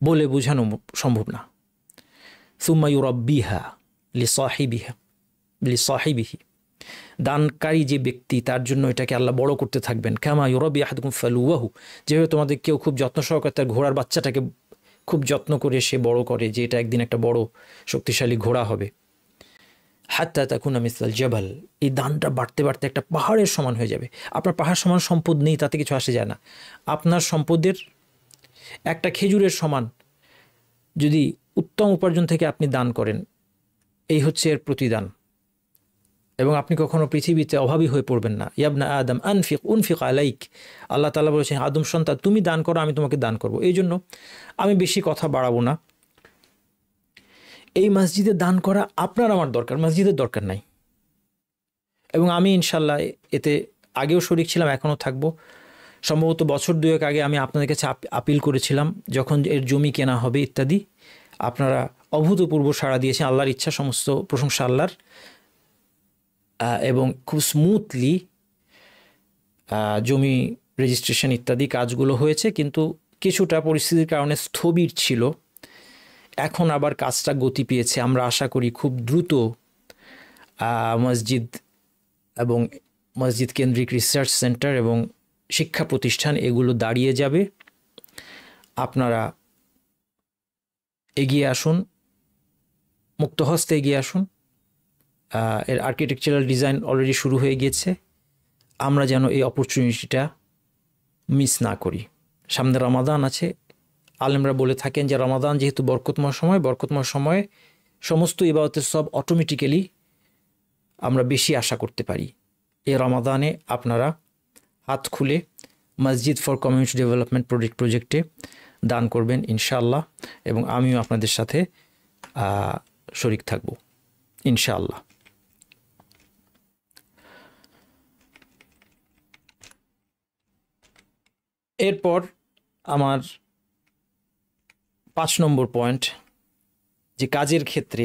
বলে বোঝানো সম্ভব না। সুম্মা ইউরাব্বিহা লিসাহিবিহি, দানকারী যে ব্যক্তি তার জন্য এটাকে আল্লাহ বড় করতে থাকবেন। কামা ইউরাব্বি আহাদুকুম ফালুয়াহু, যেভাবে তোমাদের কেউ খুব যত্ন সহকারে তার ঘোড়ার বাচ্চাটাকে খুব যত্ন করে সে বড় করে, যে এটা একদিন একটা বড় শক্তিশালী ঘোড়া হবে। হাত্তা তাকুনা মিসলাল জাবাল, এই দানটা বাড়তে বাড়তে একটা পাহাড়ের সমান হয়ে যাবে। আপনার পাহাড় সমান সম্পদ নেই, তাতে কিছু আসে যায় না। আপনার সম্পদের একটা খেজুরের সমান যদি উত্তম উপার্জন থেকে আপনি দান করেন, এই হচ্ছে এর প্রতিদান। এবং আপনি কখনো পৃথিবীতে অভাবী হয়ে পড়বেন না। ইয়াবনা আদম উনফিক আলাইক, আল্লাহ তাআলা বলেছেন, আদম সন্তান তুমি দান করো, আমি তোমাকে দান করব। এই জন্য আমি বেশি কথা বাড়াবো না। এই মসজিদে দান করা আপনার আমার দরকার, মসজিদের দরকার নাই। এবং আমি ইনশাল্লাহ এতে আগেও শরিক ছিলাম, এখনও থাকবো। সম্ভবত বছর 2 আগে আমি আপনাদের কাছে আপিল করেছিলাম, যখন এর জমি কেনা হবে ইত্যাদি, আপনারা অভূতপূর্ব সাড়া দিয়েছেন। আল্লাহর ইচ্ছা, সমস্ত প্রশংসা আল্লাহর। এবং খুব স্মুথলি জমি রেজিস্ট্রেশন ইত্যাদি কাজগুলো হয়েছে, কিন্তু কিছুটা পরিস্থিতির কারণে স্থবির ছিল। এখন আবার কাজটা গতি পেয়েছে। আমরা আশা করি খুব দ্রুত মসজিদ এবং মসজিদ কেন্দ্রিক রিসার্চ সেন্টার এবং শিক্ষা প্রতিষ্ঠান এগুলো দাঁড়িয়ে যাবে। আপনারা এগিয়ে আসুন, মুক্ত হস্তে এগিয়ে আসুন। এর আর্কিটেকচারাল ডিজাইন অলরেডি শুরু হয়ে গিয়েছে। আমরা যেন এই অপরচুনিটিটা মিস না করি। সামনে রমাদান আছে, আলেমরা বলে থাকেন যে রমাদান যেহেতু বরকতময় সময়ে সমস্ত ইবাদতের সব অটোমেটিক্যালি আমরা বেশি আশা করতে পারি। এই রমাদানে আপনারা হাত খুলে মসজিদ ফর কমিউনিটি ডেভেলপমেন্ট প্রজেক্টে দান করবেন ইনশাআল্লাহ, এবং আমিও আপনাদের সাথে শরিক থাকব ইনশাআল্লাহ। এরপর আমার 5 নম্বর পয়েন্ট, যে কাজের ক্ষেত্রে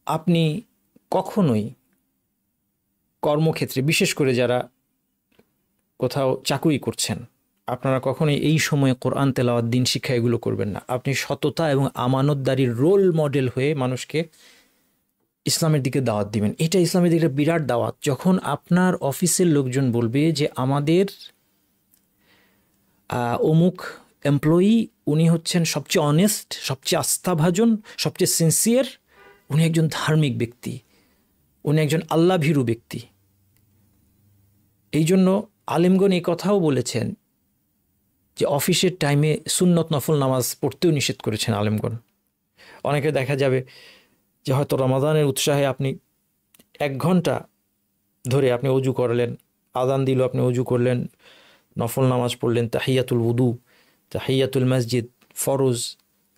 আপনি কখনোই কর্মক্ষেত্রে, বিশেষ করে যারা কোথাও চাকুরি করছেন, আপনারা কখনোই এই সময়ে কোরআন তেলাওয়াত, দিন শিক্ষা এগুলো করবেন না। আপনি সততা এবং আমানতদারির রোল মডেল হয়ে মানুষকে ইসলামের দিকে দাওয়াত দিবেন। এটা ইসলামের দিকে বিরাট দাওয়াত। যখন আপনার অফিসের লোকজন বলবে যে আমাদের অমুক এমপ্লয়ি, উনি হচ্ছেন সবচেয়ে অনেস্ট, সবচেয়ে আস্থাভাজন, সবচেয়ে সিনসিয়ার, উনি একজন ধার্মিক ব্যক্তি, উনি একজন আল্লাভীরু ব্যক্তি। এই জন্য আলেমগণ এই কথাও বলেছেন যে অফিসের টাইমে সুন্নত নফল নামাজ পড়তেও নিষেধ করেছেন আলেমগণ। অনেকে দেখা যাবে যে হয়তো রমাদানের উৎসাহে আপনি 1 ঘন্টা ধরে আপনি অজু করলেন, আযান দিল, আপনি অজু করলেন, নফল নামাজ পড়লেন, তাহিয়াতুল উদু, তাহিয়াতুল মসজিদ, ফরজ,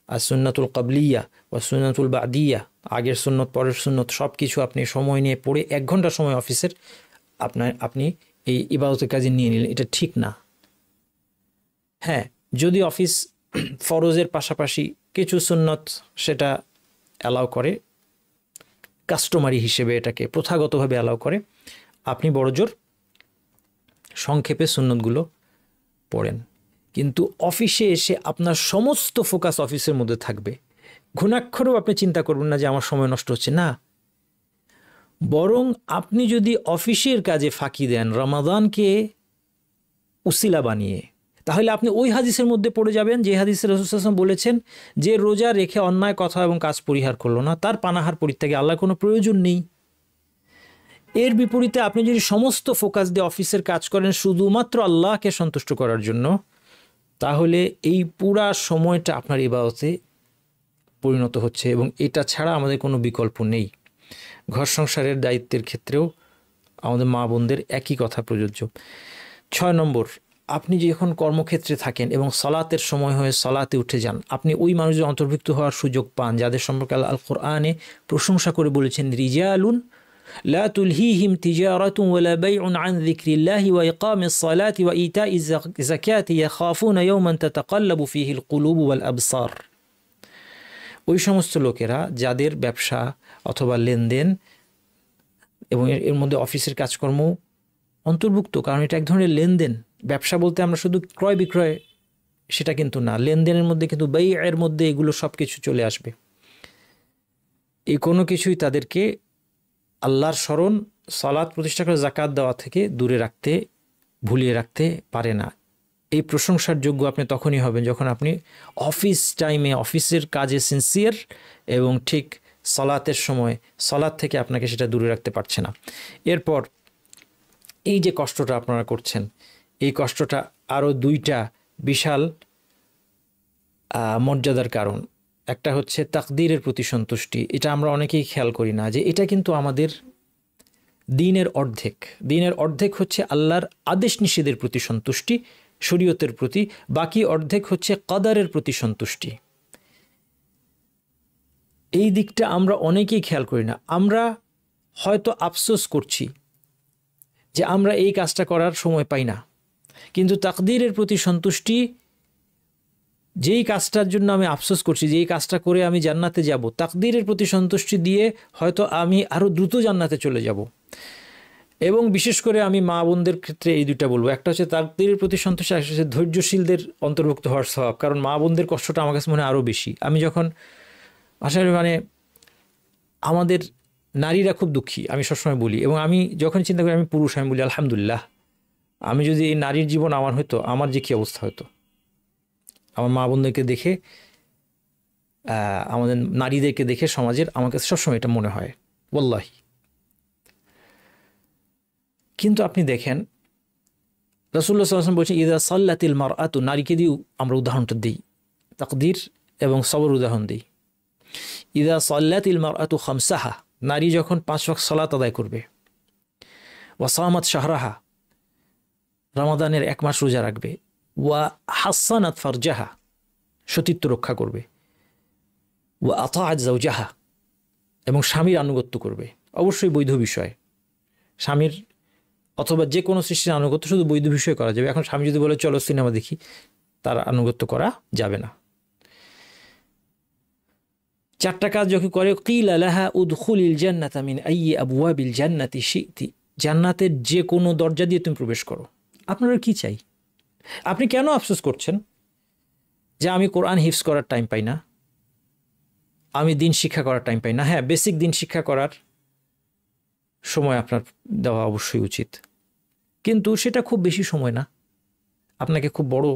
আর সুন্নাতুল কাবলিয়া বা সুন্নাতুল বাদিয়া, আগের সুন্নত পরের সুন্নত সব কিছু আপনি সময় নিয়ে পড়ে 1 ঘন্টা সময় অফিসের আপনি এই ইবাদতের কাজে নিয়ে নিলেন। এটা ঠিক না। হ্যাঁ, যদি অফিস ফরজের পাশাপাশি কিছু সুন্নত সেটা অ্যালাউ করে, কাস্টমারি হিসেবে এটাকে প্রথাগতভাবে অ্যালাউ করে, আপনি বড়জোর সংক্ষেপে সুন্নতগুলো পড়েন। কিন্তু অফিসে এসে আপনার সমস্ত ফোকাস অফিসের মধ্যে থাকবে। ঘুণাক্ষরেও আপনি চিন্তা করবেন না যে আমার সময় নষ্ট হচ্ছে, না। বরং আপনি যদি অফিসের কাজে ফাঁকি দেন রমাদানকে উসিলা বানিয়ে, তাহলে আপনি ওই হাদিসের মধ্যে পড়ে যাবেন যে হাদিসে রাসূল সাল্লাল্লাহু আলাইহি ওয়াসাল্লাম বলেছেন যে রোজা রেখে অন্যায় কথা এবং কাজ পরিহার করলো না, তার পানাহার পরিত্যাগে আল্লাহর কোনো প্রয়োজন নেই। এর বিপরীতে আপনি যদি সমস্ত ফোকাস দিয়ে অফিসের কাজ করেন শুধুমাত্র আল্লাহকে সন্তুষ্ট করার জন্য, তাহলে এই পুরা সময়টা আপনার ইবাদতে পরিণত হচ্ছে, এবং এটা ছাড়া আমাদের কোনো বিকল্প নেই। ঘর সংসারের দায়িত্বের ক্ষেত্রেও আমাদের মা বোনদের একই কথা প্রযোজ্য। 6 নম্বর, আপনি যখন কর্মক্ষেত্রে থাকেন এবং সালাতের সময় হয়ে সালাতে উঠে যান, আপনি ওই মানুষদের অন্তর্ভুক্ত হওয়ার সুযোগ পান যাদের সম্পর্কে আল কোরআনে প্রশংসা করে বলেছেন, রিজালুন লা তুলহিহিম তিজারাতুন ওয়ালা বাইউন আন যিকরিল্লাহি ওয়া ইকামিস সালাতি ওয়া ইতাইজ যাকাতি ইয়াখাফুনা ইয়াওমান তাতাকাল্লাবু ফিহিল কুলুবু ওয়াল আবসার। ওই সমস্ত লোকেরা যাদের ব্যবসা অথবা লেনদেন এবং এর মধ্যে অফিসের কাজকর্ম অন্তর্ভুক্ত, কারণ এটা এক ধরনের লেনদেন। ব্যবসা বলতে আমরা শুধু ক্রয় বিক্রয় সেটা কিন্তু না, লেনদেনের মধ্যে কিন্তু বাইয়ের মধ্যে এগুলো সব কিছু চলে আসবে। এই কোনো কিছুই তাদেরকে আল্লাহর স্মরণ, সালাত প্রতিষ্ঠা করে যাকাত দেওয়া থেকে দূরে রাখতে, ভুলিয়ে রাখতে পারে না। এই প্রশংসার যোগ্য আপনি তখনই হবেন যখন আপনি অফিস টাইমে অফিসের কাজে সিনসিয়ার এবং ঠিক সালাতের সময় সালাত থেকে আপনাকে সেটা দূরে রাখতে পারছে না। এরপর এই যে কষ্টটা আপনারা করছেন, এই কষ্টটা আরও 2টা বিশাল মর্যাদার কারণ। একটা হচ্ছে তাকদীরের প্রতি সন্তুষ্টি। এটা আমরা অনেকেই খেয়াল করি না যে এটা কিন্তু আমাদের দ্বীনের অর্ধেক। দ্বীনের অর্ধেক হচ্ছে আল্লাহর আদেশ নিষেধের প্রতি সন্তুষ্টি, শরীয়তের প্রতি, বাকি অর্ধেক হচ্ছে কদরের প্রতি সন্তুষ্টি। এই দিকটা আমরা অনেকেই খেয়াল করি না। আমরা হয়তো আফসোস করছি যে আমরা এই কাজটা করার সময় পাই না, কিন্তু তাকদীরের প্রতি সন্তুষ্টি, যেই কাজটার জন্য আমি আফসোস করছি, যেই কাজটা করে আমি জান্নাতে যাব, তাকদীরের প্রতি সন্তুষ্টি দিয়ে হয়তো আমি আরও দ্রুত জান্নাতে চলে যাব। এবং বিশেষ করে আমি মা বোনদের ক্ষেত্রে এই 2টা বলবো। একটা হচ্ছে তাকদীরের প্রতি সন্তুষ্টি, একটা হচ্ছে ধৈর্যশীলদের অন্তর্ভুক্ত হওয়ার স্বভাব। কারণ মা বোনদের কষ্টটা আমার কাছে মনে হয় আরও বেশি। আমি যখন আসলে আমাদের নারীরা খুব দুঃখী, আমি সবসময় বলি, এবং আমি যখন চিন্তা করি আমি পুরুষ, আমি বলি আলহামদুলিল্লাহ, আমি যদি এই নারীর জীবন আমার হতো, আমার যে কী অবস্থা হতো। আমার মা বোনদেরকে দেখে, আমাদের নারীদেরকে দেখে সমাজের আমার কাছে সবসময় এটা মনে হয়, ওয়াল্লাহি। কিন্তু আপনি দেখেন রাসূলুল্লাহ সাল্লাল্লাহু আলাইহি ওয়াসাল্লাম বলছেন, ইযা সাল্লাতিল মারআতু, নারীকে দিয়েও আমরা উদাহরণটা দিই, তাকদীর এবং সবর উদাহরণ দিই। ইযা সাল্লাতিল মারআতু খামসাহা, নারী যখন 5 ওয়াক্ত সালাত আদায় করবে, ওয়া সামাত শাহরাহা, রমাদানের 1 মাস রোজা রাখবে, ওয়া হাসানাত ফারজাহা, সতীত্ব রক্ষা করবে, ওয়া আতাআত যাওজাহা, এবং স্বামীর আনুগত্য করবে। অবশ্যই বৈধ বিষয়, স্বামীর অথবা যে কোনো সৃষ্টির আনুগত্য শুধু বৈধ বিষয় করা যাবে। এখন স্বামী যদি বলে চলো সিনেমা দেখি, তার আনুগত্য করা যাবে না। 4টা কাজ যখন করে, কিলা লাহা উদখুলিল জান্নাতা মিন আইয়ি আবওয়াবিল জান্নাতি শি'তি, জান্নাতের যে কোনো দরজা দিয়ে তুমি প্রবেশ করো। আপনার আর কি চাই? আপনি কেন আফসোস করছেন যে আমি কোরআন হিফজ করার টাইম পাই না, আমি দিন শিক্ষা করার টাইম পাই না? হ্যাঁ, বেসিক দিন শিক্ষা করার সময় আপনার দেওয়া অবশ্যই উচিত, কিন্তু সেটা খুব বেশি সময় না। আপনাকে খুব বড়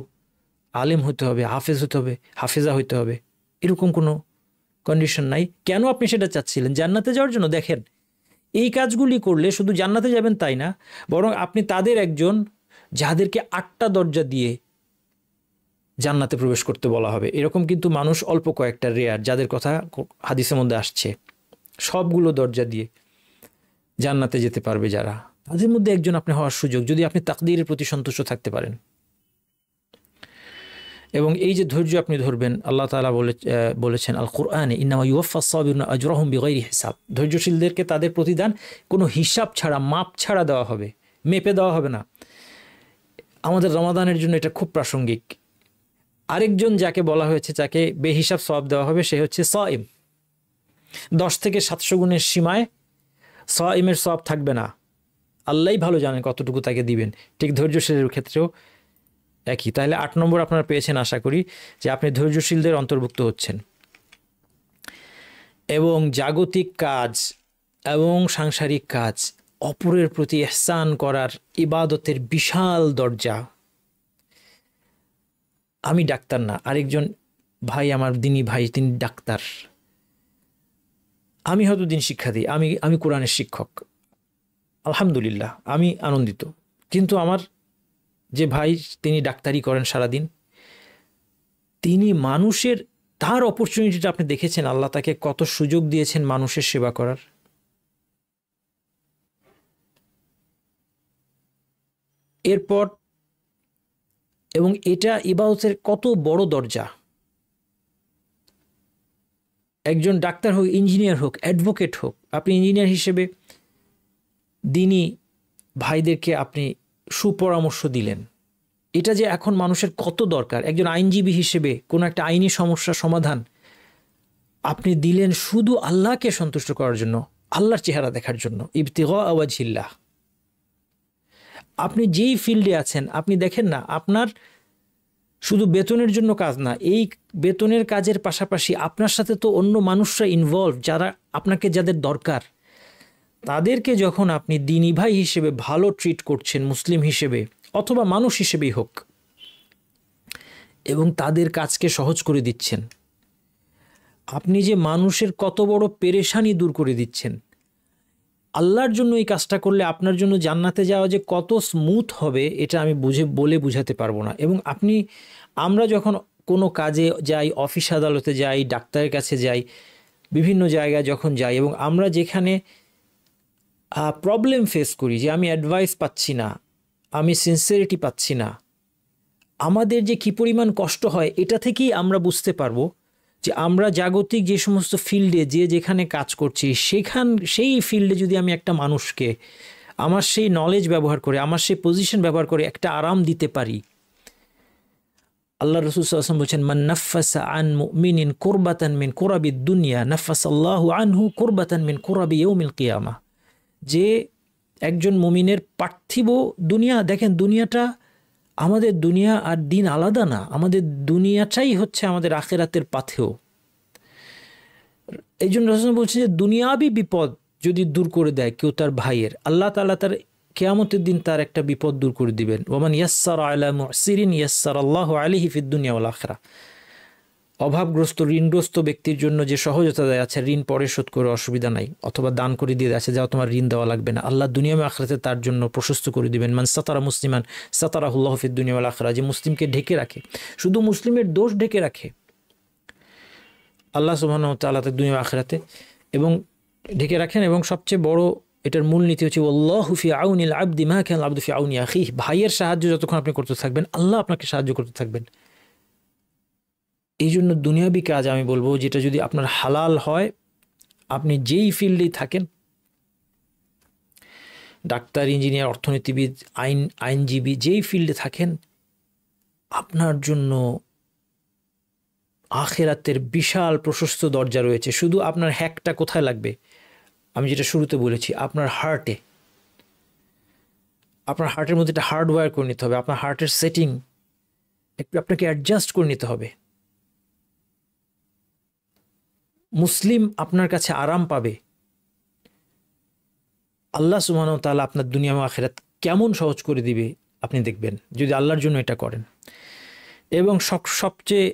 আলেম হতে হবে, হাফেজ হতে হবে, হাফেজা হইতে হবে, এরকম কোনো কন্ডিশন নাই। কেন আপনি সেটা চাচ্ছিলেন? জান্নাতে যাওয়ার জন্য। দেখেন, এই কাজগুলি করলে শুধু জান্নাতে যাবেন তাই না, বরং আপনি তাদের একজন যাদেরকে 8টা দরজা দিয়ে জান্নাতে প্রবেশ করতে বলা হবে। এরকম কিন্তু মানুষ অল্প কয়েকটা, রেয়ার, যাদের কথা হাদিসের মধ্যে আসছে। সবগুলো দরজা দিয়ে জান্নাতে যেতে পারবে যারা, তাদের মধ্যে একজন আপনি হওয়ার সুযোগ, যদি আপনি তাকদীরের প্রতি সন্তুষ্ট থাকতে পারেন। এবং এই যে ধৈর্য আপনি ধরবেন, আল্লাহ তাআলা বলেছেন আল কোরআনে, ইন্নামা ইউওয়াফাস সাবিরুনা আজরাহুম বিগাইরি হিসাব। ধৈর্যশীলদেরকে তাদের প্রতিদান কোনো হিসাব ছাড়া, মাপ ছাড়া দেওয়া হবে, মেপে দেওয়া হবে না। আমাদের রমাদানের জন্য এটা খুব প্রাসঙ্গিক। আরেকজন যাকে বলা হয়েছে, যাকে বেহিসাব সওয়াব দেওয়া হবে, সে হচ্ছে সাইম। 10 থেকে 700 গুণের সীমায় সাইমের সওয়াব থাকবে না। আল্লাহই ভালো জানেন কতটুকু তাকে দিবেন। ঠিক ধৈর্যশীলের ক্ষেত্রেও একই। তাহলে 8 নম্বর আপনারা পেয়েছেন, আশা করি যে আপনি ধৈর্যশীলদের অন্তর্ভুক্ত হচ্ছেন। এবং জাগতিক কাজ এবং সাংসারিক কাজ, অপরের প্রতি ইহসান করার ইবাদতের বিশাল দরজা। আমি ডাক্তার না, আরেকজন ভাই আমার দিনী ভাই, তিনি ডাক্তার। আমি হয়তো দিন শিক্ষা দিই, আমি কোরআনের শিক্ষক, আলহামদুলিল্লাহ, আমি আনন্দিত। কিন্তু আমার যে ভাই, তিনি ডাক্তারি করেন সারাদিন, তিনি মানুষের, তার অপরচুনিটিটা আপনি দেখেছেন, আল্লাহ তাকে কত সুযোগ দিয়েছেন মানুষের সেবা করার। এরপর, এবং এটা ইবাদতের কত বড় দরজা। একজন ডাক্তার হোক, ইঞ্জিনিয়ার হোক, অ্যাডভোকেট হোক, আপনি ইঞ্জিনিয়ার হিসেবে দিনী ভাইদেরকে আপনি সুপরামর্শ দিলেন, এটা যে এখন মানুষের কত দরকার। একজন আইনজীবী হিসেবে কোনো একটা আইনি সমস্যার সমাধান আপনি দিলেন শুধু আল্লাহকে সন্তুষ্ট করার জন্য, আল্লাহর চেহারা দেখার জন্য, ইবতিগা ওয়াজহিল্লাহ। আপনি যেই ফিল্ডে আছেন, আপনি দেখেন না, আপনার শুধু বেতনের জন্য কাজ না, এই বেতনের কাজের পাশাপাশি আপনার সাথে তো অন্য মানুষরা ইনভলভ, যারা আপনাকে, যাদের দরকার, তাদেরকে যখন আপনি দিনী ভাই হিসেবে ভালো ট্রিট করছেন, মুসলিম হিসেবে অথবা মানুষ হিসেবেই হোক, এবং তাদের কাজকে সহজ করে দিচ্ছেন, আপনি যে মানুষের কত বড় পেরেশানি দূর করে দিচ্ছেন। আল্লাহর জন্য এই কাজটা করলে আপনার জন্য জান্নাতে যাওয়া যে কত স্মুথ হবে, এটা আমি বলে বুঝাতে পারবো না। এবং আমরা যখন কোনো কাজে যাই, অফিস আদালতে যাই, ডাক্তারের কাছে যাই, বিভিন্ন জায়গায় যখন যাই, এবং আমরা যেখানে প্রবলেম ফেস করি, যে আমি অ্যাডভাইস পাচ্ছি না, আমি সিনসিয়ারিটি পাচ্ছি না, আমাদের যে কী পরিমাণ কষ্ট হয়, এটা থেকেই আমরা বুঝতে পারবো যে আমরা জাগতিক যে সমস্ত ফিল্ডে যেখানে কাজ করছি, সেই ফিল্ডে যদি আমি একটা মানুষকে আমার সেই নলেজ ব্যবহার করে, আমার সেই পজিশন ব্যবহার করে একটা আরাম দিতে পারি। আল্লাহ রাসূল সাল্লাল্লাহু আলাইহি ওয়াসাল্লাম বলেছেন, মান নাফাসা আন মুমিনিন কুরবাতান মিন কুরাবিদ দুনিয়া নাফাসাল্লাহু আনহু কুরবাতান মিন কুরাবি ইয়াউমিল কিয়ামাহ। যে একজন মুমিনের পার্থিব দুনিয়া, দেখেন দুনিয়াটা, আমাদের দুনিয়া আর দিন আলাদা না, আমাদের দুনিয়াটাই হচ্ছে আমাদের আখিরাতের পাথেয়। এই জন্য রাসূল বলছেন যে দুনিয়াবি বিপদ যদি দূর করে দেয় কেউ তার ভাইয়ের, আল্লাহ তাআলা তার কিয়ামতের দিন তার একটা বিপদ দূর করে দিবেন। ওমান ইয়াসসারা আলা মুসিরিন ইয়াসসারাল্লাহু আলাইহি ফিদ দুনিয়া ওয়াল আখিরাহ। অভাবগ্রস্ত, ঋণগ্রস্ত ব্যক্তির জন্য যে সহজতা দেয়, আছে ঋণ পরে শোধ করে অসুবিধা নাই, অথবা দান করে দিয়ে আছে, যাও তোমার ঋণ দেওয়া লাগবে না, আল্লাহ দুনিয়া এবং আখিরাতে তার জন্য প্রশস্ত করে দিবেন। মান সাতারা মুসলিমান সাতারাহুল্লাহু ফিদ দুনিয়া ওয়াল আখিরাহ। যে মুসলিমকে ঢেকে রাখে, শুধু মুসলিমের দোষ ঢেকে রাখে, আল্লাহ সুবহানাহু ওয়া তাআলা তার দুনিয়া আখিরাতে এবং ঢেকে রাখেন। এবং সবচেয়ে বড় এটার মূলনীতি হচ্ছে ওয়াল্লাহু ফি আউনিল আবদি মা কানা আল আবদু ফি আউনি আখিহি। ভাইয়ের সাহায্য যতক্ষণ আপনি করতে থাকবেন, আল্লাহ আপনাকে সাহায্য করতে থাকবেন। এই জন্য দুনিয়াবি কাজ আমি বলবো, যেটা যদি আপনার হালাল হয়, আপনি যেই ফিল্ডেই থাকেন, ডাক্তার, ইঞ্জিনিয়ার, অর্থনীতিবিদ, আইনজীবী, যেই ফিল্ডে থাকেন, আপনার জন্য আখিরাতের বিশাল প্রশস্ত দরজা রয়েছে। শুধু আপনার হ্যাকটা কোথায় লাগবে? আমি যেটা শুরুতে বলেছি, আপনার হার্টে। আপনার হার্টের মধ্যে একটা হার্ডওয়্যার করে নিতে হবে, আপনার হার্টের সেটিং একটু আপনাকে অ্যাডজাস্ট করে নিতে হবে। মুসলিম আপনার কাছে আরাম পাবে, আল্লাহ সুবহানাহু ওয়া তাআলা আপনার দুনিয়া ও আখিরাত কেমন সহজ করে দিবে আপনি দেখবেন যদি আল্লাহর জন্য এটা করেন। এবং সবচেয়ে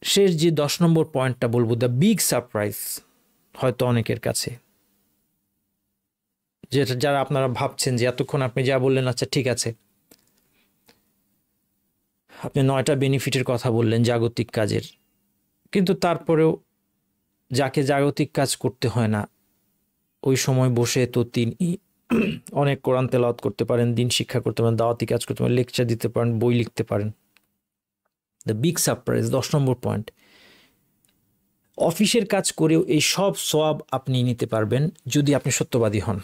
শেষ যে 10 নম্বর পয়েন্টটা বলবো, দ্য বিগ সারপ্রাইজ, হয়তো অনেকের কাছে যেটা যারা আপনারা ভাবছেন যে এতক্ষণ আপনি যা বললেন আচ্ছা ঠিক আছে, আপনি 9টা বেনিফিটের কথা বললেন জাগতিক কাজের, কিন্তু তারপরেও যাকে জাগতিক কাজ করতে হয় না ওই সময় বসে তো তিনি অনেক কোরআন তেলাওয়াত করতে পারেন, দিন শিক্ষা করতে পারেন, দাওয়াতি কাজ করতে পারেন, লেকচার দিতে পারেন, বই লিখতে পারেন। The big surprise 10 number point, অফিসের কাজ করেও এই সব সওয়াব আপনি নিতে পারবেন যদি আপনি সত্যবাদী হন।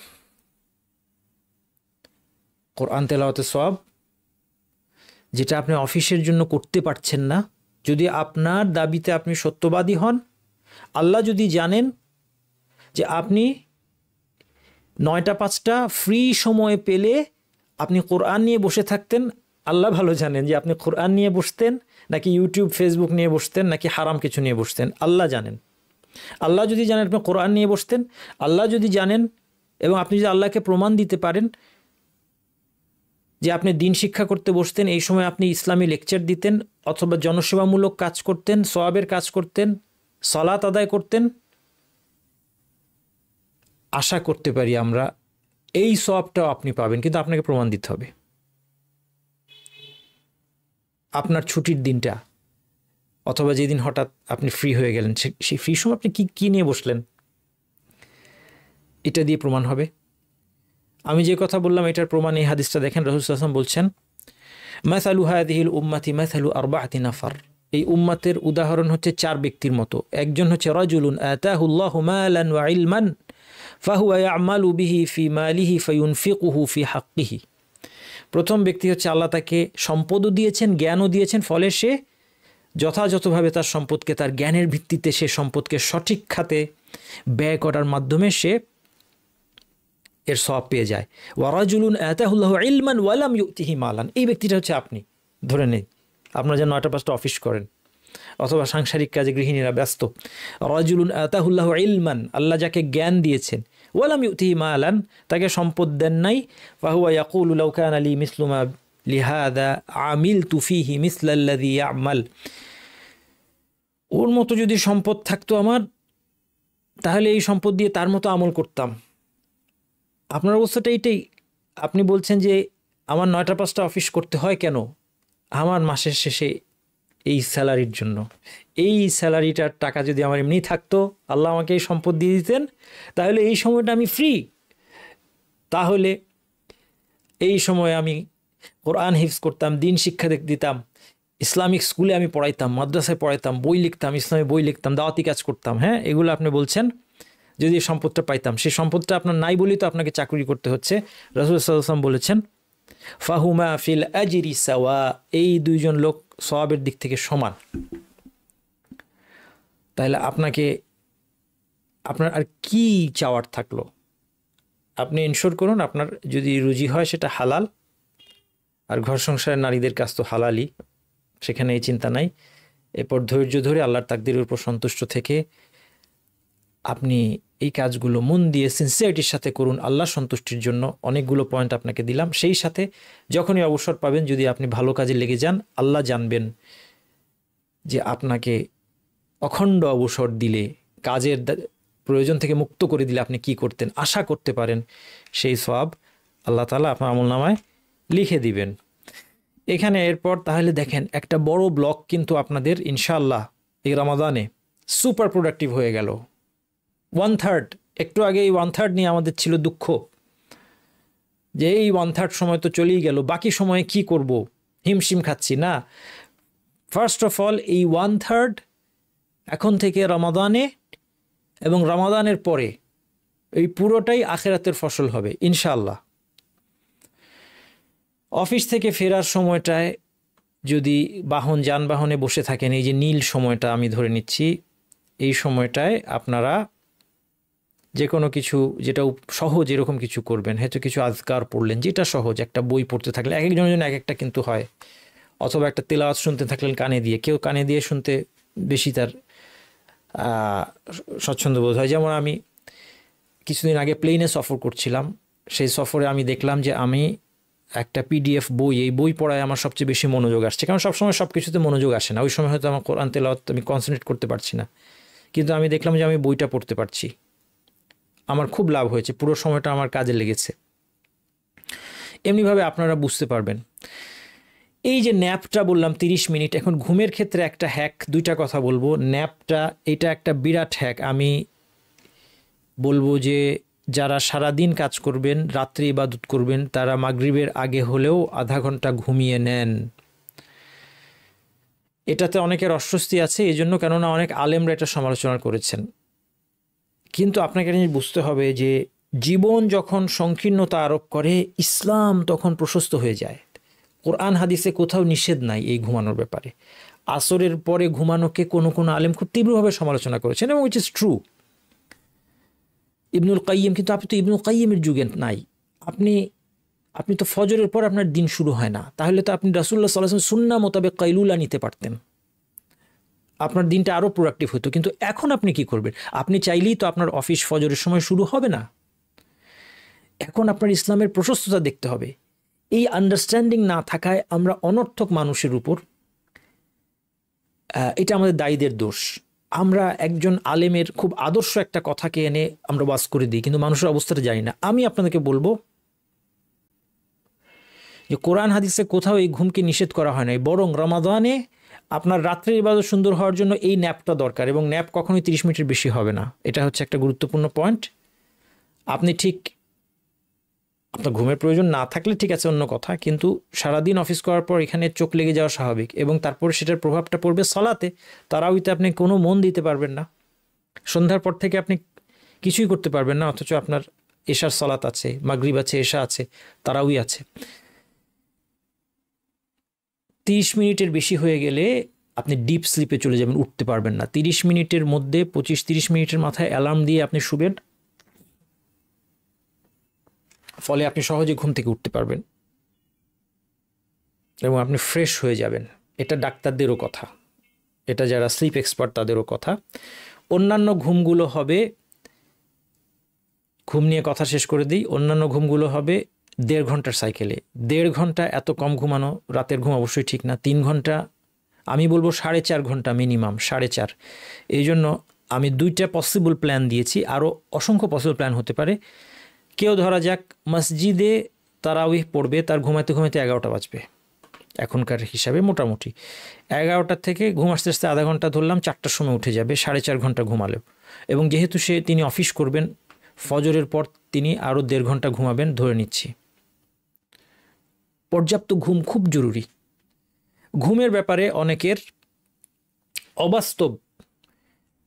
কোরআন তেলাওয়াতের সওয়াব যেটা আপনি অফিসের জন্য করতে পারছেন না, যদি আপনার দাবিতে আপনি সত্যবাদী হন, আল্লাহ যদি জানেন যে আপনি 9টা 5টা ফ্রি সময় পেলে আপনি কোরআন নিয়ে বসে থাকতেন, আল্লাহ ভালো জানেন যে আপনি কোরআন নিয়ে বসতেন নাকি ইউটিউব ফেসবুক নিয়ে বসতেন নাকি হারাম কিছু নিয়ে বসতেন, আল্লাহ জানেন। আল্লাহ যদি জানেন আপনি কোরআন নিয়ে বসতেন, আল্লাহ যদি জানেন এবং আপনি যদি আল্লাহকে প্রমাণ দিতে পারেন যে আপনি দিন শিক্ষা করতে বসতেন, এই সময় আপনি ইসলামী লেকচার দিতেন অথবা জনসেবামূলক কাজ করতেন, সওয়াবের কাজ করতেন, সালাত আদায় করতেন, আশা করতে পারি আমরা এই সওয়াবটাও আপনি পাবেন, কিন্তু আপনাকে প্রমাণ দিতে হবে। আপনার ছুটির দিনটা অথবা যেদিন হঠাৎ আপনি ফ্রি হয়ে গেলেন, সেই ফ্রি সময় আপনি কি নিয়ে বসলেন, এটা দিয়ে প্রমাণ হবে। আমি যে কথা বললাম এটার প্রমাণ এই হাদিসটা দেখেন, রাসূল সাল্লাল্লাহু আলাইহি ওয়াসাল্লাম বলছেন, মাসালু হাযিহিল উম্মতি মাসালু আরবাআতি নাফার, এই উম্মতের উদাহরণ হচ্ছে 4 ব্যক্তির মতো। একজন হচ্ছে রাজুলুন আতাহুল্লাহু মালান ওয়া ইলমান ফাহুয়া ইয়ামালু বিহি ফি মালিহি ফায়ুনফিকুহু ফি হাক্কিহি। প্রথম ব্যক্তি হচ্ছে আল্লাহ তাকে সম্পদও দিয়েছেন, জ্ঞানও দিয়েছেন, ফলে সে যথাযথভাবে তার সম্পদকে, তার জ্ঞানের ভিত্তিতে সে সম্পদকে সঠিক খাতে ব্যয় করার মাধ্যমে সে এর সওয়াব পেয়ে যায়। ওয়া রাজুলুন আতাহুল্লাহু ইলমান ওয়া লাম ইউতিহি মালান, এই ব্যক্তিটা হচ্ছে আপনি। ধরে নেই আপনারা যে 9টা 5টা অফিস করেন অথবা সাংসারিক কাজে গৃহিণীরা ব্যস্ত, রাজুলুন আতাহুল্লাহু ইলমান, আল্লাহ যাকে জ্ঞান দিয়েছেন, ওয়া লাম ইউতিহি মালান, তাকে সম্পদ দেন নাই, ফাহুয়া ইয়াকুলু লাউ কানা লি মিসলু মা লিহাযা আমিলতু ফিহি মিসলাল্লাযী ইয়ামাল, ওর মতো যদি সম্পদ থাকতো আমার, তাহলে এই সম্পদ দিয়ে তার মতো আমল করতাম। আপনার অবস্থাটা এইটাই। আপনি বলছেন যে আমার 9টা 5টা অফিস করতে হয় কেন, আমার মাসের শেষে এই স্যালারির জন্য, এই স্যালারিটার টাকা যদি আমার এমনি থাকতো, আল্লাহ আমাকে এই সম্পদ দিয়ে দিতেন, তাহলে এই সময়টা আমি ফ্রি, তাহলে এই সময় আমি কোরআন হিফজ করতাম, দিন শিক্ষা দিতাম, ইসলামিক স্কুলে আমি পড়াইতাম, মাদ্রাসায় পড়াইতাম, বই লিখতাম, ইসলামী বই লিখতাম, দাওয়াতি কাজ করতাম। হ্যাঁ, এগুলো আপনি বলছেন যদি এই সম্পদটা পাইতাম, সেই সম্পদটা আপনার নাই বলেই তো আপনাকে চাকরি করতে হচ্ছে। রাসূল সাল্লাল্লাহু আলাইহি ওয়াসাল্লাম বলেছেন ফাহুমা ফিল আজরি সাওয়া, এই দুইজন লোক সওয়াবের দিক থেকে সমান। তাহলে আপনার আর কি চাওয়ার থাকলো? আপনি ইনশোর করুন আপনার যদি রুজি হয় সেটা হালাল, আর ঘর সংসারের নারীদের কাজ তো হালালই, সেখানে এই চিন্তা নাই। এরপর ধৈর্য ধরে আল্লাহর তাকদীরের উপর সন্তুষ্ট থেকে আপনি এই কাজগুলো মন দিয়ে সিনসিয়ারিটির সাথে করুন আল্লাহ সন্তুষ্টির জন্য। অনেকগুলো পয়েন্ট আপনাকে দিলাম। সেই সাথে যখনই অবসর পাবেন যদি আপনি ভালো কাজে লেগে যান, আল্লাহ জানবেন যে আপনাকে অখণ্ড অবসর দিলে, কাজের প্রয়োজন থেকে মুক্ত করে দিলে আপনি কি করতেন, আশা করতে পারেন সেই সওয়াব আল্লাহ তাআলা আপনার আমলনামায় লিখে দিবেন। এখানে এরপর তাহলে দেখেন একটা বড় ব্লক কিন্তু আপনাদের ইনশাআল্লাহ এই রমাদানে সুপার প্রোডাক্টিভ হয়ে গেল। 1/3, একটু আগে এই 1/3 নিয়ে আমাদের ছিল দুঃখ যে এই 1/3 সময় তো চলেই গেল, বাকি সময়ে কি করব, হিমশিম খাচ্ছি না। ফার্স্ট অফ অল এই 1/3 এখন থেকে রমাদানে এবং রমাদানের পরে এই পুরোটাই আখিরাতের ফসল হবে ইনশাআল্লাহ। অফিস থেকে ফেরার সময়টায় যদি যানবাহনে বসে থাকেন, এই যে নীল সময়টা আমি ধরে নিচ্ছি, এই সময়টায় আপনারা যে কোনো কিছু যেটা সহজ এরকম কিছু করবেন, হয়তো কিছু আজকার পড়লেন, যেটা সহজ, একটা বই পড়তে থাকলে, এক একজনের জন্য এক একটা কিন্তু হয়, অথবা একটা তেলাওয়াত শুনতে থাকলেন কানে দিয়ে, কেউ কানে দিয়ে শুনতে বেশি তার স্বচ্ছন্দ বোধ হয়। যেমন আমি কিছুদিন আগে প্লেনে সফর করছিলাম, সেই সফরে আমি দেখলাম যে আমি একটা পিডিএফ বই, এই বই পড়ায় আমার সবচেয়ে বেশি মনোযোগ আসছে, কারণ সবসময় সব কিছুতে মনোযোগ আসে না, ওই সময় হয়তো আমার কোরআন তেলাওয়াত আমি কনসেন্ট্রেট করতে পারছি না, কিন্তু আমি দেখলাম যে আমি বইটা পড়তে পারছি, আমার খুব লাভ হয়েছে, পুরো সময়টা আমার কাজে লেগেছে। এমনিভাবে আপনারা বুঝতে পারবেন। এই যে ন্যাপটা বললাম 30 মিনিট, এখন ঘুমের ক্ষেত্রে একটা হ্যাক, দুইটা কথা বলবো। ন্যাপটা এটা একটা বিরাট হ্যাক, আমি বলবো যে যারা সারাদিন কাজ করবেন, রাত্রে ইবাদত করবেন, তারা মাগরিবের আগে হলেও আধা ঘন্টা ঘুমিয়ে নেন। এটাতে অনেকের অস্বস্তি আছে এই জন্য, কেননা অনেক আলেমরা এটা সমালোচনা করেছেন, কিন্তু আপনাকে জিনিস বুঝতে হবে যে জীবন যখন সংকীর্ণতা আরোপ করে, ইসলাম তখন প্রশস্ত হয়ে যায়। কোরআন হাদিসে কোথাও নিষেধ নাই এই ঘুমানোর ব্যাপারে। আসরের পরে ঘুমানোকে কোনো কোনো আলেম খুব তীব্রভাবে সমালোচনা করেছেন, এবং উইচ ইজ ট্রু। ইবনুল কাইয়িম, কিন্তু আপনি তো ইবনুল কাইয়িমের যুগে নাই, আপনি তো ফজরের পর আপনার দিন শুরু হয় না, তাহলে তো আপনি রাসূলুল্লাহ সাল্লাল্লাহু আলাইহি ওয়াসাল্লাম সুন্নাহ মোতাবেক কাইলুলা নিতে পারতেন, আপনার দিনটা আরও প্রোডাক্টিভ হতো। কিন্তু এখন আপনি কি করবেন? আপনি চাইলেই তো আপনার অফিস ফজরের সময় শুরু হবে না। এখন আপনার ইসলামের প্রশস্ততা দেখতে হবে। এই আন্ডারস্ট্যান্ডিং না থাকায় আমরা অনর্থক মানুষের উপর, এটা আমাদের দায়ীদের দোষ। আমরা একজন আলেমের খুব আদর্শ একটা কথাকে এনে আমরা ওয়াজ করে দিই, কিন্তু মানুষের অবস্থাটা জানি না। আমি আপনাদেরকে বলবো যে কোরআন হাদিসে কোথাও এই ঘুমকে নিষেধ করা হয় নাই, বরং রমাদানে আপনার রাত্রের ইবাদত সুন্দর হওয়ার জন্য এই ন্যাপটা দরকার, এবং ন্যাপ কখনোই 30 মিনিটের বেশি হবে না। এটা হচ্ছে একটা গুরুত্বপূর্ণ পয়েন্ট। আপনি ঠিক, আপনার ঘুমের প্রয়োজন না থাকলে ঠিক আছে, অন্য কথা, কিন্তু সারাদিন অফিস করার পর এখানে চোখ লেগে যাওয়া স্বাভাবিক, এবং তারপরে সেটার প্রভাবটা পড়বে সালাতে। তারাউইতে আপনি কোনো মন দিতে পারবেন না, সন্ধ্যার পর থেকে আপনি কিছুই করতে পারবেন না, অথচ আপনার এশার সালাত আছে, মাগরিব আছে, এশা আছে, তারাউই আছে। 30 মিনিটের বেশি হয়ে গেলে আপনি ডিপ স্লিপে চলে যাবেন, উঠতে পারবেন না। 30 মিনিটের মধ্যে 25-30 মিনিটের মাথায় অ্যালার্ম দিয়ে আপনি শুবেন, ফলে আপনি সহজে ঘুম থেকে উঠতে পারবেন এবং আপনি ফ্রেশ হয়ে যাবেন। এটা ডাক্তারদেরও কথা, এটা যারা স্লিপ এক্সপার্ট তাদেরও কথা। অন্যান্য ঘুমগুলো হবে, ঘুম নিয়ে কথা শেষ করে দিই, অন্যান্য ঘুমগুলো হবে 1.5 ঘন্টার সাইকেলে। 1.5 ঘন্টা এত কম ঘুমানো, রাতের ঘুম অবশ্যই ঠিক না। 3 ঘন্টা, আমি বলবো 4.5 ঘন্টা মিনিমাম, 4.5। এই জন্য আমি 2টা পসিবল প্ল্যান দিয়েছি, আরও অসংখ্য পসিবল প্ল্যান হতে পারে। কেউ ধরা যাক মসজিদে তারাউইহ পড়বে, তার ঘুমাইতে ঘুমাইতে 11টা বাজবে এখনকার হিসাবে, মোটামুটি 11টা থেকে ঘুম আসতে আসতে আধা ঘন্টা ধরলাম, 4টার সময় উঠে যাবে, 4.5 ঘন্টা ঘুমালেও। এবং যেহেতু তিনি অফিস করবেন, ফজরের পর তিনি আরও 1.5 ঘন্টা ঘুমাবেন ধরে নিচ্ছি। পর্যাপ্ত ঘুম খুব জরুরি। ঘুমের ব্যাপারে অনেকের অবাস্তব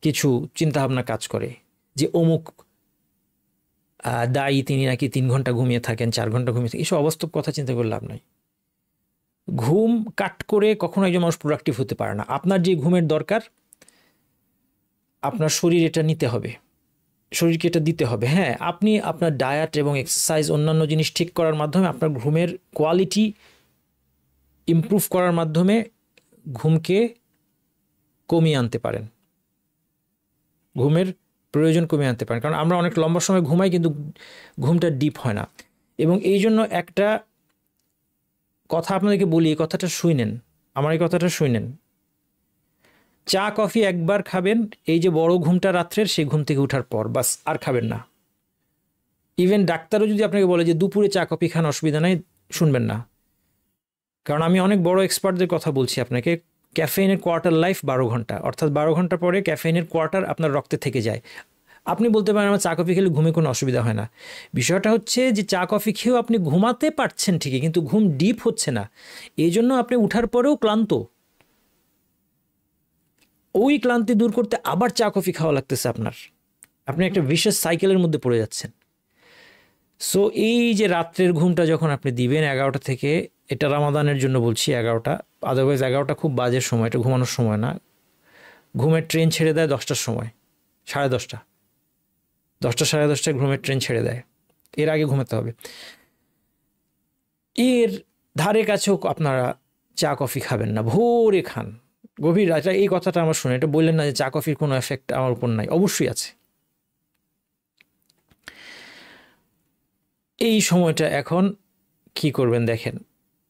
কিছু চিন্তাভাবনা কাজ করে যে অমুক দায়ী, তিনি নাকি 3 ঘন্টা ঘুমিয়ে থাকেন, 4 ঘন্টা ঘুমিয়ে থাকেন। এসব অবাস্তব কথা চিন্তা করে লাভ নাই। ঘুম কাট করে কখনো একজন মানুষ প্রোডাক্টিভ হতে পারে না। আপনার যে ঘুমের দরকার, আপনার শরীর এটা নিতে হবে, শরীরকে এটা দিতে হবে। হ্যাঁ, আপনি আপনার ডায়েট এবং এক্সারসাইজ, অন্যান্য জিনিস ঠিক করার মাধ্যমে আপনার ঘুমের কোয়ালিটি ইমপ্রুভ করার মাধ্যমে ঘুমকে কমিয়ে আনতে পারেন, ঘুমের প্রয়োজন কমিয়ে আনতে পারেন। কারণ আমরা অনেক লম্বা সময় ঘুমাই, কিন্তু ঘুমটা ডিপ হয় না। এবং এই জন্য একটা কথা আপনাদেরকে বলি, এই কথাটা শুনেন, আমার এই কথাটা শুনেন। চা কফি একবার খাবেন, এই যে বড় ঘুমটা রাত্রের, সেই ঘুম থেকে ওঠার পর বাস আর খাবেন না। ইভেন ডাক্তারও যদি আপনাকে বলে যে দুপুরে চা কফি খান, অসুবিধা নেই, শুনবেন না। কারণ আমি অনেক বড় এক্সপার্টদের কথা বলছি আপনাকে। ক্যাফেইনের কোয়ার্টার লাইফ 12 ঘন্টা, অর্থাৎ 12 ঘন্টা পরে ক্যাফেইনের কোয়ার্টার আপনার রক্তে থেকে যায়। আপনি বলতে পারেন আমার চা কফি খেলে ঘুমে কোনো অসুবিধা হয় না। বিষয়টা হচ্ছে যে চা কফি খেয়েও আপনি ঘুমাতে পারছেন ঠিকই, কিন্তু ঘুম ডিপ হচ্ছে না। এই জন্য আপনি উঠার পরেও ক্লান্ত, ওই ক্লান্তি দূর করতে আবার চা কফি খাওয়া লাগতেছে আপনার, আপনি একটা ভিশাস সাইকেলের মধ্যে পড়ে যাচ্ছেন। সো এই যে রাত্রের ঘুমটা যখন আপনি দিবেন 11টা থেকে, এটা রমাদানের জন্য বলছি 11টা, আদারওয়াইজ 11টা খুব বাজে সময়, এটা ঘুমানোর সময় না। ঘুমের ট্রেন ছেড়ে দেয় 10টার সময়, 10:30। 10টা সাড়ে 10টায় ঘুমের ট্রেন ছেড়ে দেয়, এর আগে ঘুমাতে হবে। এর ধারে কাছেও আপনারা চা কফি খাবেন না, ভোরে খান, গভীর রাতে। এই কথাটা আমার শুনে, এটা বললেন না যে চা কফির কোনো এফেক্ট আমার উপর নাই, অবশ্যই আছে। এই সময়টা এখন কি করবেন দেখেন,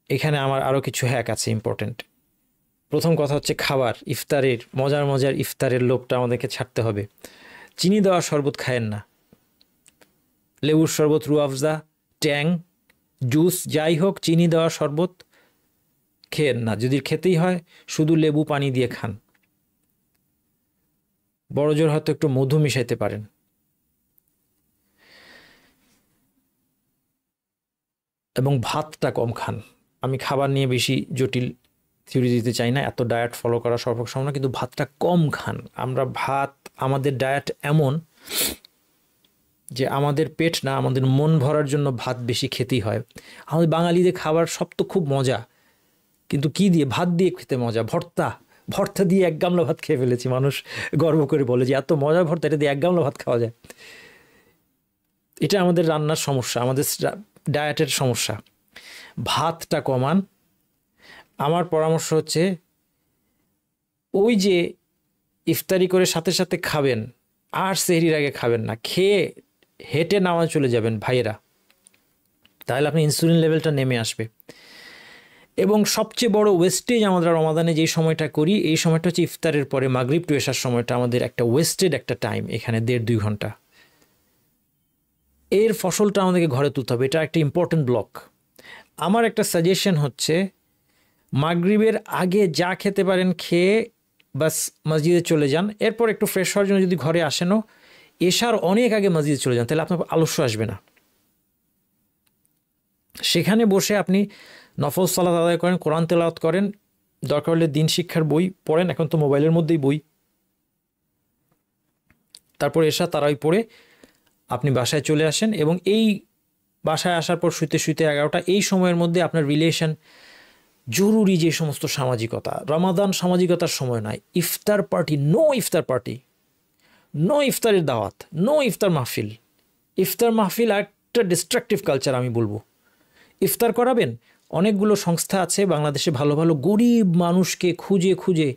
এখানে আমার আরও কিছু হ্যাক আছে ইম্পর্টেন্ট। প্রথম কথা হচ্ছে খাবার, ইফতারের মজার মজার ইফতারের লোভটা আমাদেরকে ছাড়তে হবে। চিনি দেওয়া শরবত খায়েন না, লেবুর শরবত, রুয়াফজা, ট্যাং, জুস যাই হোক, চিনি দেওয়া শরবত খেয়েন না। যদি খেতেই হয় শুধু লেবু পানি দিয়ে খান। বড় জোর হয়তো একটু মধু মিশাইতে পারেন। এবং ভাতটা কম খান। আমি খাবার নিয়ে বেশি জটিল থিওরি দিতে চাই না, এত ডায়েট ফলো করা সম্ভব না, কিন্তু ভাতটা কম খান। আমরা ভাত, আমাদের ডায়েট এমন যে আমাদের পেট না, আমাদের মন ভরার জন্য ভাত বেশি খেতেই হয়। আমাদের বাঙালিদের খাবার সব তো খুব মজা, কিন্তু কি দিয়ে? ভাত দিয়ে খেতে মজা। ভর্তা দিয়ে 1 গামলা ভাত খেয়ে ফেলেছি। মানুষ গর্ব করে বলে যে এত মজার ভর্তা, এটা দিয়ে 1 গামলা ভাত খাওয়া যায়। এটা আমাদের রান্নার সমস্যা, আমাদের ডায়েটের সমস্যা। ভাতটা কমান। আমার পরামর্শ হচ্ছে ওই যে ইফতারি করে সাথে সাথে খাবেন, আর সেহরির আগে খাবেন না, খেয়ে হেঁটে নামাজ চলে যাবেন ভাইয়েরা, তাহলে আপনি ইনসুলিন লেভেলটা নেমে আসবে। এবং সবচেয়ে বড় ওয়েস্টেজ আমরা রমাদানে যেই সময়টা করি, এই সময়টা হচ্ছে ইফতারের পরে মাগরিব টু এশার সময়টা আমাদের একটা ওয়েস্টেড একটা টাইম, এখানে 1.5-2 ঘন্টা। এর ফসলটা আমাদেরকে ঘরে তুলতে হবে, এটা একটা ইম্পর্টেন্ট ব্লক। আমার একটা সাজেশন হচ্ছে মাগরিবের আগে যা খেতে পারেন খেয়ে বাস মসজিদে চলে যান। এরপর একটু ফ্রেশ হওয়ার জন্য যদি ঘরে আসেনও, এশার অনেক আগে মসজিদে চলে যান, তাহলে আপনার আলস্য আসবে না। সেখানে বসে আপনি নফল সালাত আদায় করেন, কোরআন তেলাওয়াত করেন, দরকার হলে দিন শিক্ষার বই পড়েন, এখন তো মোবাইলের মধ্যেই বই। তারপর এশা তারাই পড়ে আপনি বাসায় চলে আসেন, এবং এই বাসায় আসার পর শুতে শুতে 11টা, এই সময়ের মধ্যে আপনার রিলেশন, জরুরি যে সমস্ত সামাজিকতা, রমাদান সামাজিকতার সময় নয়। ইফতার পার্টি, নো ইফতার পার্টি, নো ইফতারের দাওয়াত, নো ইফতার মাহফিল। ইফতার মাহফিল একটা ডিস্ট্রাকটিভ কালচার আমি বলবো। ইফতার করাবেন, অনেকগুলো সংস্থা আছে বাংলাদেশে, ভালো ভালো গরিব মানুষকে খুঁজে খুঁজে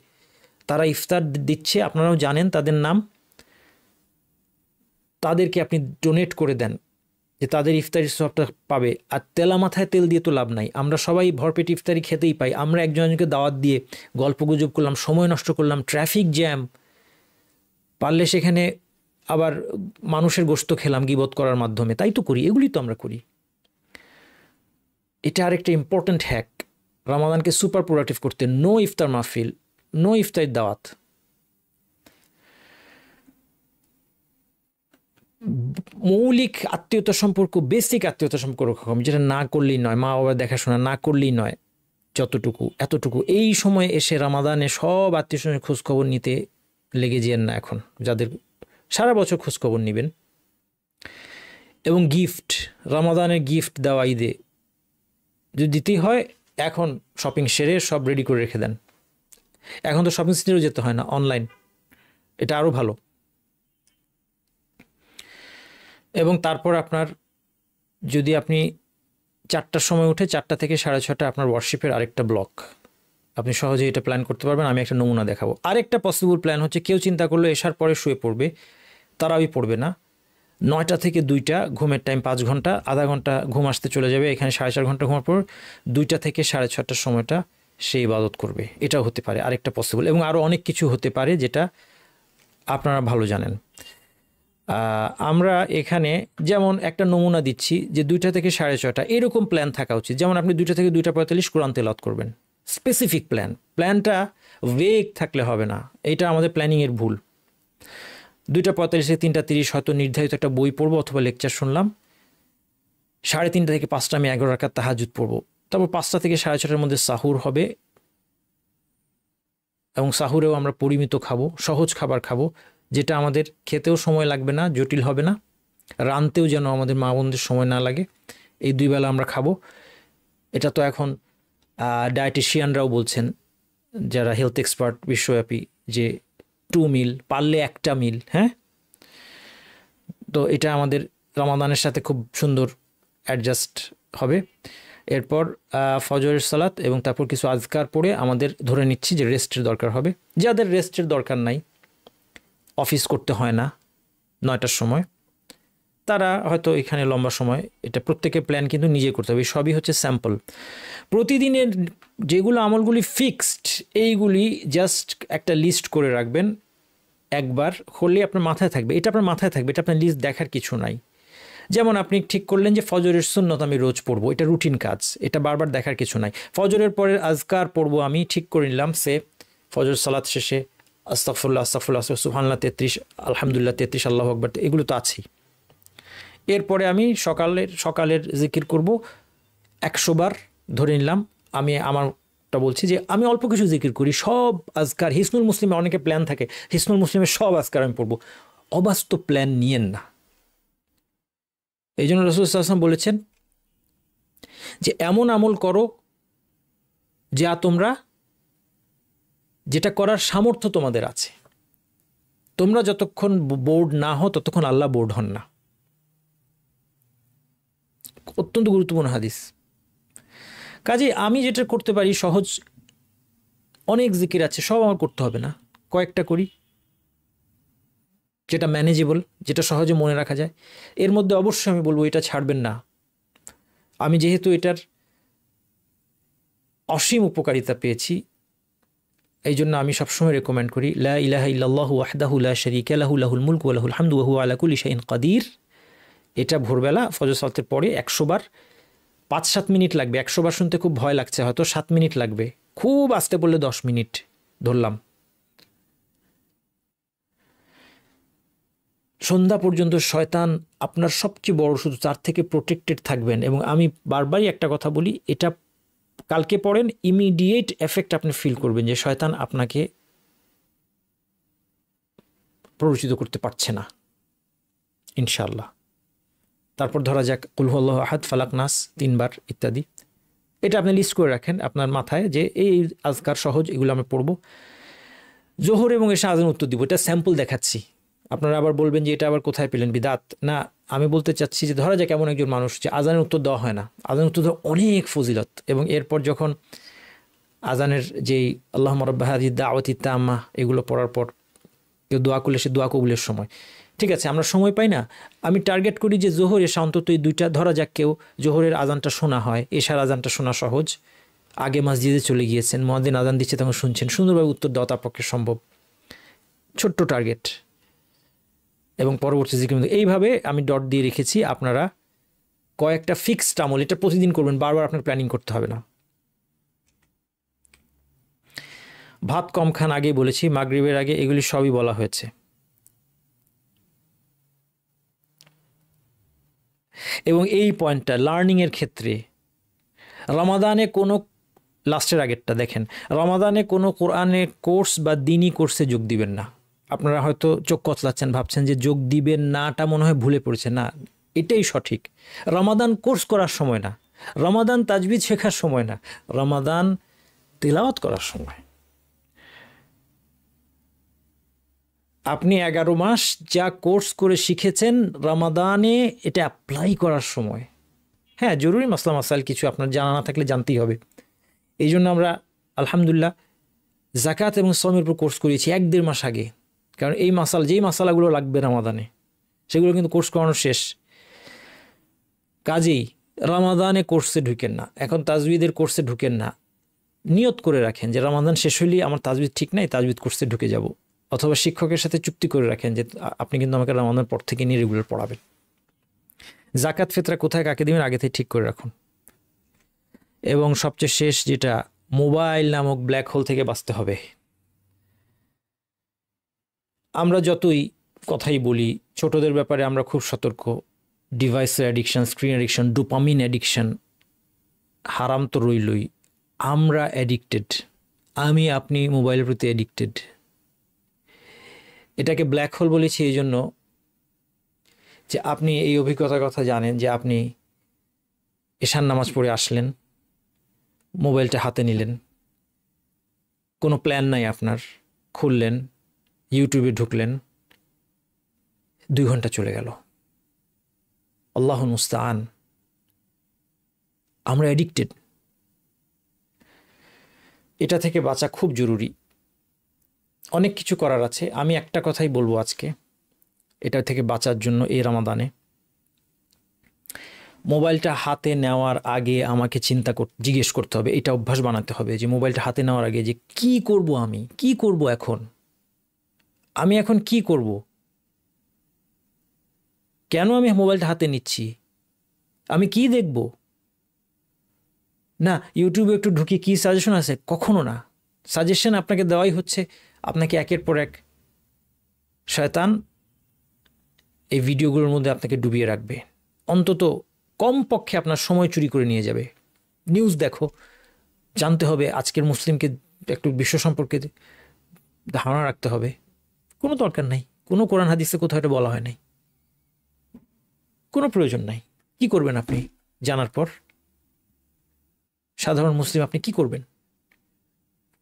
তারা ইফতার দিচ্ছে, আপনারাও জানেন তাদের নাম। তাদেরকে আপনি ডোনেট করে দেন যে তাদের ইফতারি সবটা পাবে। আর তেলা মাথায় তেল দিয়ে তো লাভ নাই, আমরা সবাই ভরপেট ইফতারি খেতেই পাই। আমরা একজন একজনকে দাওয়াত দিয়ে গল্পগুজব করলাম, সময় নষ্ট করলাম, ট্রাফিক জ্যাম, পারলে সেখানে আবার মানুষের গোশত খেলাম গীবত করার মাধ্যমে, তাই তো করি, এগুলি তো আমরা করি। এটা আরেকটা ইম্পর্ট্যান্ট হ্যাক রমাদানকে সুপার প্রোডাক্টিভ করতে। নো ইফতার মাহফিল, নো ইফতারি দাওয়াত। মৌলিক আত্মীয়তা সম্পর্ক, বেসিক আত্মীয়তা সম্পর্ক, যেটা না করলেই নয়, মা বাবা দেখাশোনা না করলেই নয়, যতটুকু এতটুকু। এই সময় এসে রমাদানে সব আত্মীয় স্বজনের খোঁজখবর নিতে লেগে যেন না এখন, যাদের সারা বছর খোঁজখবর নেবেন। এবং গিফট, রমাদানের গিফট দেওয়া, ঈদে যদি দিতেই হয় এখন শপিং সেরে সব রেডি করে রেখে দেন। এখন তো শপিং সেন্টারেও যেতে হয় না, অনলাইন, এটা আরও ভালো। এবং তারপর আপনার, যদি আপনি 4টার সময় উঠে 4টা থেকে 6:30 আপনার ওয়ার্কশিপের আরেকটা ব্লক, আপনি সহজেই এটা প্ল্যান করতে পারবেন। আমি একটা নমুনা দেখাবো। আরেকটা পসিবল প্ল্যান হচ্ছে, কেউ চিন্তা করলো এশার পরে শুয়ে পড়বে, তারাই পড়বে না, 9টা থেকে 2টা ঘুমের টাইম, 5 ঘন্টা, আধা ঘন্টা ঘুম আসতে চলে যাবে, এখানে 4.5 ঘন্টা ঘুমার পর 2টা থেকে 6:30টার সময়টা সে ইবাদত করবে। এটাও হতে পারে আরেকটা পসিবল। এবং আরও অনেক কিছু হতে পারে যেটা আপনারা ভালো জানেন। আমরা এখানে যেমন একটা নমুনা দিচ্ছি যে 2টা থেকে 6:30 এরকম প্ল্যান থাকা উচিত। যেমন আপনি 2টা থেকে 2:45 কোরআন তেলাওয়াত করবেন, স্পেসিফিক প্ল্যান। প্ল্যানটা ভেগ থাকলে হবে না, এটা আমাদের প্ল্যানিংয়ের ভুল। 2:45 থেকে 3:30 হয়তো নির্ধারিত একটা বই পড়বো অথবা লেকচার শুনলাম। 3:30 থেকে 5টা আমি 11 রাকাত তাহাজ্জুদ পড়বো। তারপর 5টা থেকে 6:30টার মধ্যে সাহুর হবে, এবং সাহুরেও আমরা পরিমিত খাবো, সহজ খাবার খাবো, যেটা আমাদের খেতেও সময় লাগবে না, জটিল হবে না, রানতেও যেন আমাদের মা বোনদের সময় না লাগে। এই 2 বেলা আমরা খাবো। এটা তো এখন ডায়েটিশিয়ানরাও বলছেন, যারা হেলথ এক্সপার্ট বিশ্বব্যাপী, যে 2 মিল, পারলে একটা মিল, হ্যাঁ, তো এটা আমাদের রমাদানের সাথে খুব সুন্দর অ্যাডজাস্ট হবে। এরপর ফজরের সালাত এবং তারপর কিছু আজকার পড়ে আমাদের ধরে নিচ্ছি যে রেস্টের দরকার হবে। যাদের রেস্টের দরকার নাই, অফিস করতে হয় না 9টার সময়, তারা হয়তো এখানে লম্বা সময়, এটা প্রত্যেকের প্ল্যান কিন্তু নিজে করতে হবে। সবই হচ্ছে স্যাম্পল। প্রতিদিনের যেগুলো আমলগুলি ফিক্সড, এইগুলি জাস্ট একটা লিস্ট করে রাখবেন। একবার করলে আপনার মাথায় থাকবে, এটা আপনার মাথায় থাকবে, এটা আপনার লিস্ট দেখার কিছু নাই। যেমন আপনি ঠিক করলেন যে ফজরের সুন্নত আমি রোজ পড়বো, এটা রুটিন কাজ, এটা বারবার দেখার কিছু নাই। ফজরের পরের আজকার পড়বো আমি ঠিক করে নিলাম, সে ফজর সালাত শেষে আস্তাগফিরুল্লাহ আস্তাগফিরুল্লাহ সুবহানাল্লাহ 33, আলহামদুলিল্লাহ 33, আল্লাহু আকবার, এগুলো তো আছেই। এরপরে আমি সকালের জিকির করব 100 বার ধরে নিলাম। আমি আমারটা বলছি যে আমি অল্প কিছু জিকির করি, সব আজকার হিসনুল মুসলিমে অনেকে প্ল্যান থাকে, হিসনুল মুসলিমের সব আজকার আমি পড়বো। অবাস্তব প্ল্যান নিয়েন না। এই জন্য রাসূল সাল্লাল্লাহু আলাইহি ওয়াসাল্লাম বলেছেন যে এমন আমল করো যা তোমরা, যেটা করার সামর্থ্য তোমাদের আছে। তোমরা যতক্ষণ বোর্ড না হও ততক্ষণ আল্লাহ বোর্ড হন না। অত্যন্ত গুরুত্বপূর্ণ হাদিস। কাজে আমি যেটা করতে পারি সহজ, অনেক জিকির আছে, সব আমার করতে হবে না, কয়েকটা করি যেটা ম্যানেজেবল, যেটা সহজে মনে রাখা যায়। এর মধ্যে অবশ্যই আমি বলবো এটা ছাড়বেন না। আমি যেহেতু এটার অসীম উপকারিতা পেয়েছি, এই জন্য আমি সবসময় রেকমেন্ড করি লা ইলাহা ইল্লাল্লাহু ওয়াহদাহু লা শারীকা লাহু লাহুল মুলকু ওয়া লাহুল হামদু ওয়া হুয়া আলা কুল্লি শাইইন কাদির। এটা ভোরবেলা ফজর সালাতের পরে 100 বার, 5-7 মিনিট লাগবে। 100 বার শুনতে খুব ভয় লাগছে, হয়তো 7 মিনিট লাগবে, খুব আস্তে বললে 10 মিনিট ধরলাম। সন্ধ্যা পর্যন্ত শয়তান আপনার সবচেয়ে বড় শুধু তার থেকে প্রোটেক্টেড থাকবেন। এবং আমি বারবারই একটা কথা বলি, এটা কালকে পড়েন, ইমিডিয়েট এফেক্ট আপনি ফিল করবেন যে শয়তান আপনাকে প্ররোচিত করতে পারছে না ইনশাআল্লাহ। তারপর ধরা যাক কুল হুয়াল্লাহু আহাদ, ফালাক, নাস 3 বার ইত্যাদি। এটা আপনি লিস্ট করে রাখেন আপনার মাথায় যে এই আজকার সহজ, এগুলো আমি পড়বো। জোহর এবং এসে আজান উত্তর দিব, এটা স্যাম্পল দেখাচ্ছি। আপনারা আবার বলবেন যে এটা আবার কোথায় পেলেন, বিদাত না। আমি বলতে চাচ্ছি যে ধরা যাক এমন একজন মানুষ যে আজানের উত্তর দেওয়া হয় না, আজানের উত্তর দেওয়া অনেক ফজিলত। এবং এরপর যখন আজানের যেই আল্লাহুম্মা রাব্বা হাযিহি দাওয়াতি তাম্মা এগুলো পড়ার পর কেউ দোয়া করলে সে দোয়া কবুলের সময়, ঠিক আছে, আমরা সময় পাই না। আমি টার্গেট করি যে জোহর এশা অন্তত এই 2টা, ধরা যাক কেউ জোহরের আজানটা শোনা হয়, এশার আজানটা শোনা সহজ, আগে মসজিদে চলে গিয়েছেন, মুয়াজ্জিন আজান দিচ্ছে তখন শুনছেন, সুন্দরভাবে উত্তর দেওয়া তার পক্ষে সম্ভব। ছোট্ট টার্গেট। এবং পরবর্তী জিকির এইভাবে আমি ডট দিয়ে রেখেছি। আপনারা কয়েকটা ফিক্সড আমল, এটা প্রতিদিন করবেন, বারবার আপনার প্ল্যানিং করতে হবে না। ভাত কম খান, আগেই বলেছি, মাগরিবের আগে, এগুলি সবই বলা হয়েছে। এবং এই পয়েন্টটা লার্নিংয়ের ক্ষেত্রে রমাদানে কোনো, লাস্টের আগেরটা দেখেন, রমাদানে কোনো কোরআনের কোর্স বা দিনী কোর্সে যোগ দিবেন না। আপনারা হয়তো চোখ কচলাচ্ছেন, ভাবছেন যে যোগ দিবেন নাটা মনে হয় ভুলে পড়েছে। না, এটাই সঠিক। রমাদান কোর্স করার সময় না, রমাদান তাজবিদ শেখার সময় না, রমাদান তিলাওয়াত করার সময়। আপনি 11 মাস যা কোর্স করে শিখেছেন, রমাদানে এটা অ্যাপ্লাই করার সময়। হ্যাঁ, জরুরি মাসলা মাসাইল কিছু আপনার জানা না থাকলে জানতেই হবে। এই জন্য আমরা আলহামদুলিল্লাহ যাকাত এবং সওমের উপর কোর্স করিয়েছি 1-1.5 মাস আগে। কারণ এই যেই মাসালাগুলো লাগবে রমাদানে, সেগুলো কিন্তু কোর্স করানো শেষ। কাজেই রমাদানে কোর্সে ঢুকেন না, এখন তাজবিদের কোর্সে ঢুকেন না। নিয়ত করে রাখেন যে রমাদান শেষ হলেই আমার তাজবিদ ঠিক নাই, তাজবিদ কোর্সে ঢুকে যাব। অথবা শিক্ষকের সাথে চুক্তি করে রাখেন যে আপনি কিন্তু আমাকে রমাদান পর থেকে নিয়ে রেগুলার পড়াবেন। যাকাত ফিতরা কোথায় কাকে দেবেন আগে থেকে ঠিক করে রাখুন। এবং সবচেয়ে শেষ যেটা, মোবাইল নামক ব্ল্যাক হোল থেকে বাঁচতে হবে। আমরা যতই কথাই বলি, ছোটদের ব্যাপারে আমরা খুব সতর্ক। ডিভাইসের addiction, screen addiction, dopamine addiction, হারাম তো রইলই, আমরা অ্যাডিক্টেড। আমি আপনি মোবাইলের প্রতি অ্যাডিক্টেড। এটাকে ব্ল্যাক হোল বলেছি এই জন্য যে আপনি এই অভিজ্ঞতার কথা জানেন যে আপনি এশার নামাজ পড়ে আসলেন, মোবাইলটা হাতে নিলেন, কোনো প্ল্যান নাই আপনার, খুললেন, ইউটিউবে ঢুকলেন, 2 ঘন্টা চলে গেল। আল্লাহুল মুস্তাআন। আমরা অ্যাডিক্টেড। এটা থেকে বাঁচা খুব জরুরি। অনেক কিছু করার আছে, আমি একটা কথাই বলবো আজকে এটা থেকে বাঁচার জন্য। এই রমাদানে মোবাইলটা হাতে নেওয়ার আগে আমাকে জিজ্ঞেস করতে হবে, এটা অভ্যাস বানাতে হবে যে মোবাইলটা হাতে নেওয়ার আগে যে কি করব, আমি কি করব, আমি এখন কি করব, কেন আমি মোবাইলটা হাতে নিচ্ছি, আমি কি দেখব, না ইউটিউবে একটু ঢুকি কি সাজেশন আছে, কখনো না। সাজেশন আপনাকে দেওয়াই হচ্ছে আপনাকে একের পর এক শয়তান এই ভিডিওগুলোর মধ্যে আপনাকে ডুবিয়ে রাখবে, অন্তত কমপক্ষে আপনার সময় চুরি করে নিয়ে যাবে। নিউজ দেখো, জানতে হবে আজকের মুসলিমকে একটু বিশ্ব সম্পর্কে ধারণা রাখতে হবে, কোনো দরকার নাই, কোনো কোরআন হাদিসে কোথাও এটা বলা হয় নাই, কোনো প্রয়োজন নাই। কি করবেন আপনি জানার পর? সাধারণ মুসলিম আপনি কি করবেন?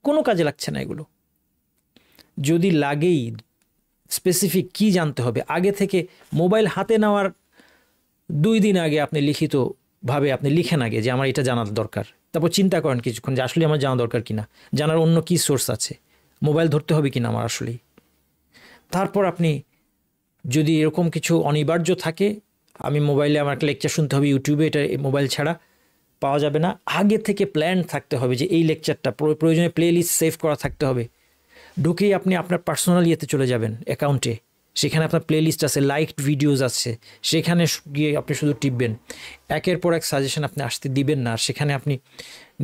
কোনো কাজে লাগছে না এগুলো। যদি লাগেই স্পেসিফিক কি জানতে হবে, আগে থেকে মোবাইল হাতে নেওয়ার 2 দিন আগে আপনি লিখিতভাবে আপনি লিখেন আগে যে আমার এটা জানার দরকার, তারপর চিন্তা করেন কিছুক্ষণ যে আসলে আমার জানা দরকার কিনা, জানার অন্য কি সোর্স আছে, মোবাইল ধরতে হবে কিনা আমার আসলেই। তারপর আপনি যদি এরকম কিছু অনিবার্য থাকে, আমি মোবাইলে আমার একটা লেকচার শুনতে হবে ইউটিউবে, এটা মোবাইল ছাড়া পাওয়া যাবে না, আগে থেকে প্ল্যান থাকতে হবে যে এই লেকচারটা প্রয়োজনে প্লে লিস্ট সেভ করা থাকতে হবে। ঢুকেই আপনি আপনার পার্সোনাল ইয়েতে চলে যাবেন, অ্যাকাউন্টে, সেখানে আপনার প্লে লিস্ট আছে, লাইকড ভিডিওস আছে, সেখানে গিয়ে আপনি শুধু টিপবেন, একের পর এক সাজেশন আপনি আসতে দিবেন না, সেখানে আপনি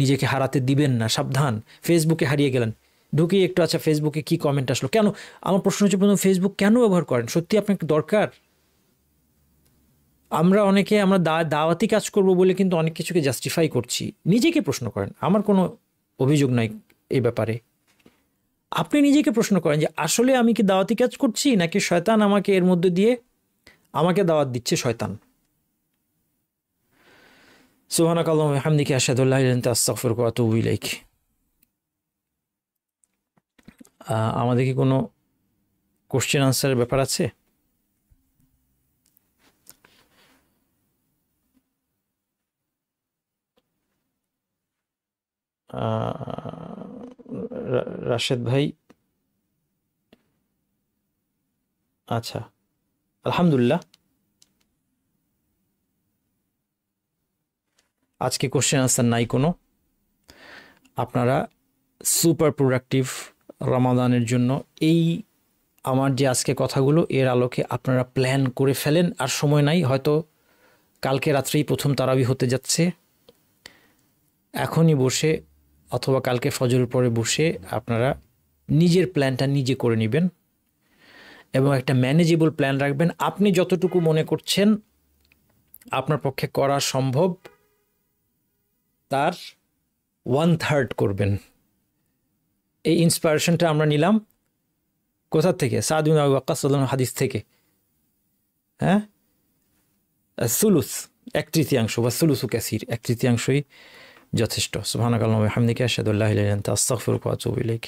নিজেকে হারাতে দিবেন না। সাবধান, ফেসবুকে হারিয়ে গেলেন, ঢুকেই একটু আচ্ছা ফেসবুকে কি কমেন্ট আসলো, কেন, আমার প্রশ্ন হচ্ছে প্রথম ফেসবুক কেন ব্যবহার করেন, সত্যি আপনাকে দরকার? আমরা অনেকে আমরা দাওয়াতি কাজ করব বলে কিন্তু অনেক কিছুকে জাস্টিফাই করছি। নিজেকে প্রশ্ন করেন, আমার কোনো অভিযোগ নাই এই ব্যাপারে। আপনি নিজেকে প্রশ্ন করেন যে আসলে আমি কি দাওয়াতি কাজ করছি, নাকি শয়তান আমাকে এর মধ্যে দিয়ে আমাকে দাওয়াত দিচ্ছে শয়তান। সুবহানাকাল্লাহু ওয়া বিহামদিকা আশহাদু আল্লা ইলাহা ইল্লা আনতা আস্তাগফিরুকা ওয়া আতুবু ইলাইক। আমাদের কি কোনো কোশ্চেন আনসারের ব্যাপার আছে? রাশেদ ভাই, আচ্ছা আলহামদুলিল্লাহ, আজকে কোশ্চেন আনসার নাই কোনো। আপনারা সুপার প্রোডাক্টিভ রমাদানের জন্য এই আমার যে আজকে কথাগুলো এর আলোকে আপনারা প্ল্যান করে ফেলেন। আর সময় নাই, হয়তো কালকে রাত্রেই প্রথম তারাবি হতে যাচ্ছে, এখনই বসে অথবা কালকে ফজরের পরে বসে আপনারা নিজের প্ল্যানটা নিজে করে নেবেন এবং একটা ম্যানেজেবল প্ল্যান রাখবেন। আপনি যতটুকু মনে করছেন আপনার পক্ষে করা সম্ভব তার 1/3 করবেন। এই ইন্সপিরেশনটা আমরা নিলাম কোথা থেকে? সাদ বিন আবি ওয়াক্কাস রাদিয়াল্লাহু আনহু হাদিস থেকে। হ্যাঁ, সুলুস 1/3 বা সুলুসু কাসির, 1/3 যথেষ্ট। সুবহানাকাল্লাহু ওয়া বিহামদিকা আশহাদু আল্লা ইলাহা ইল্লা আনতা আস্তাগফিরুকা ওয়া আতুবু ইলাইক।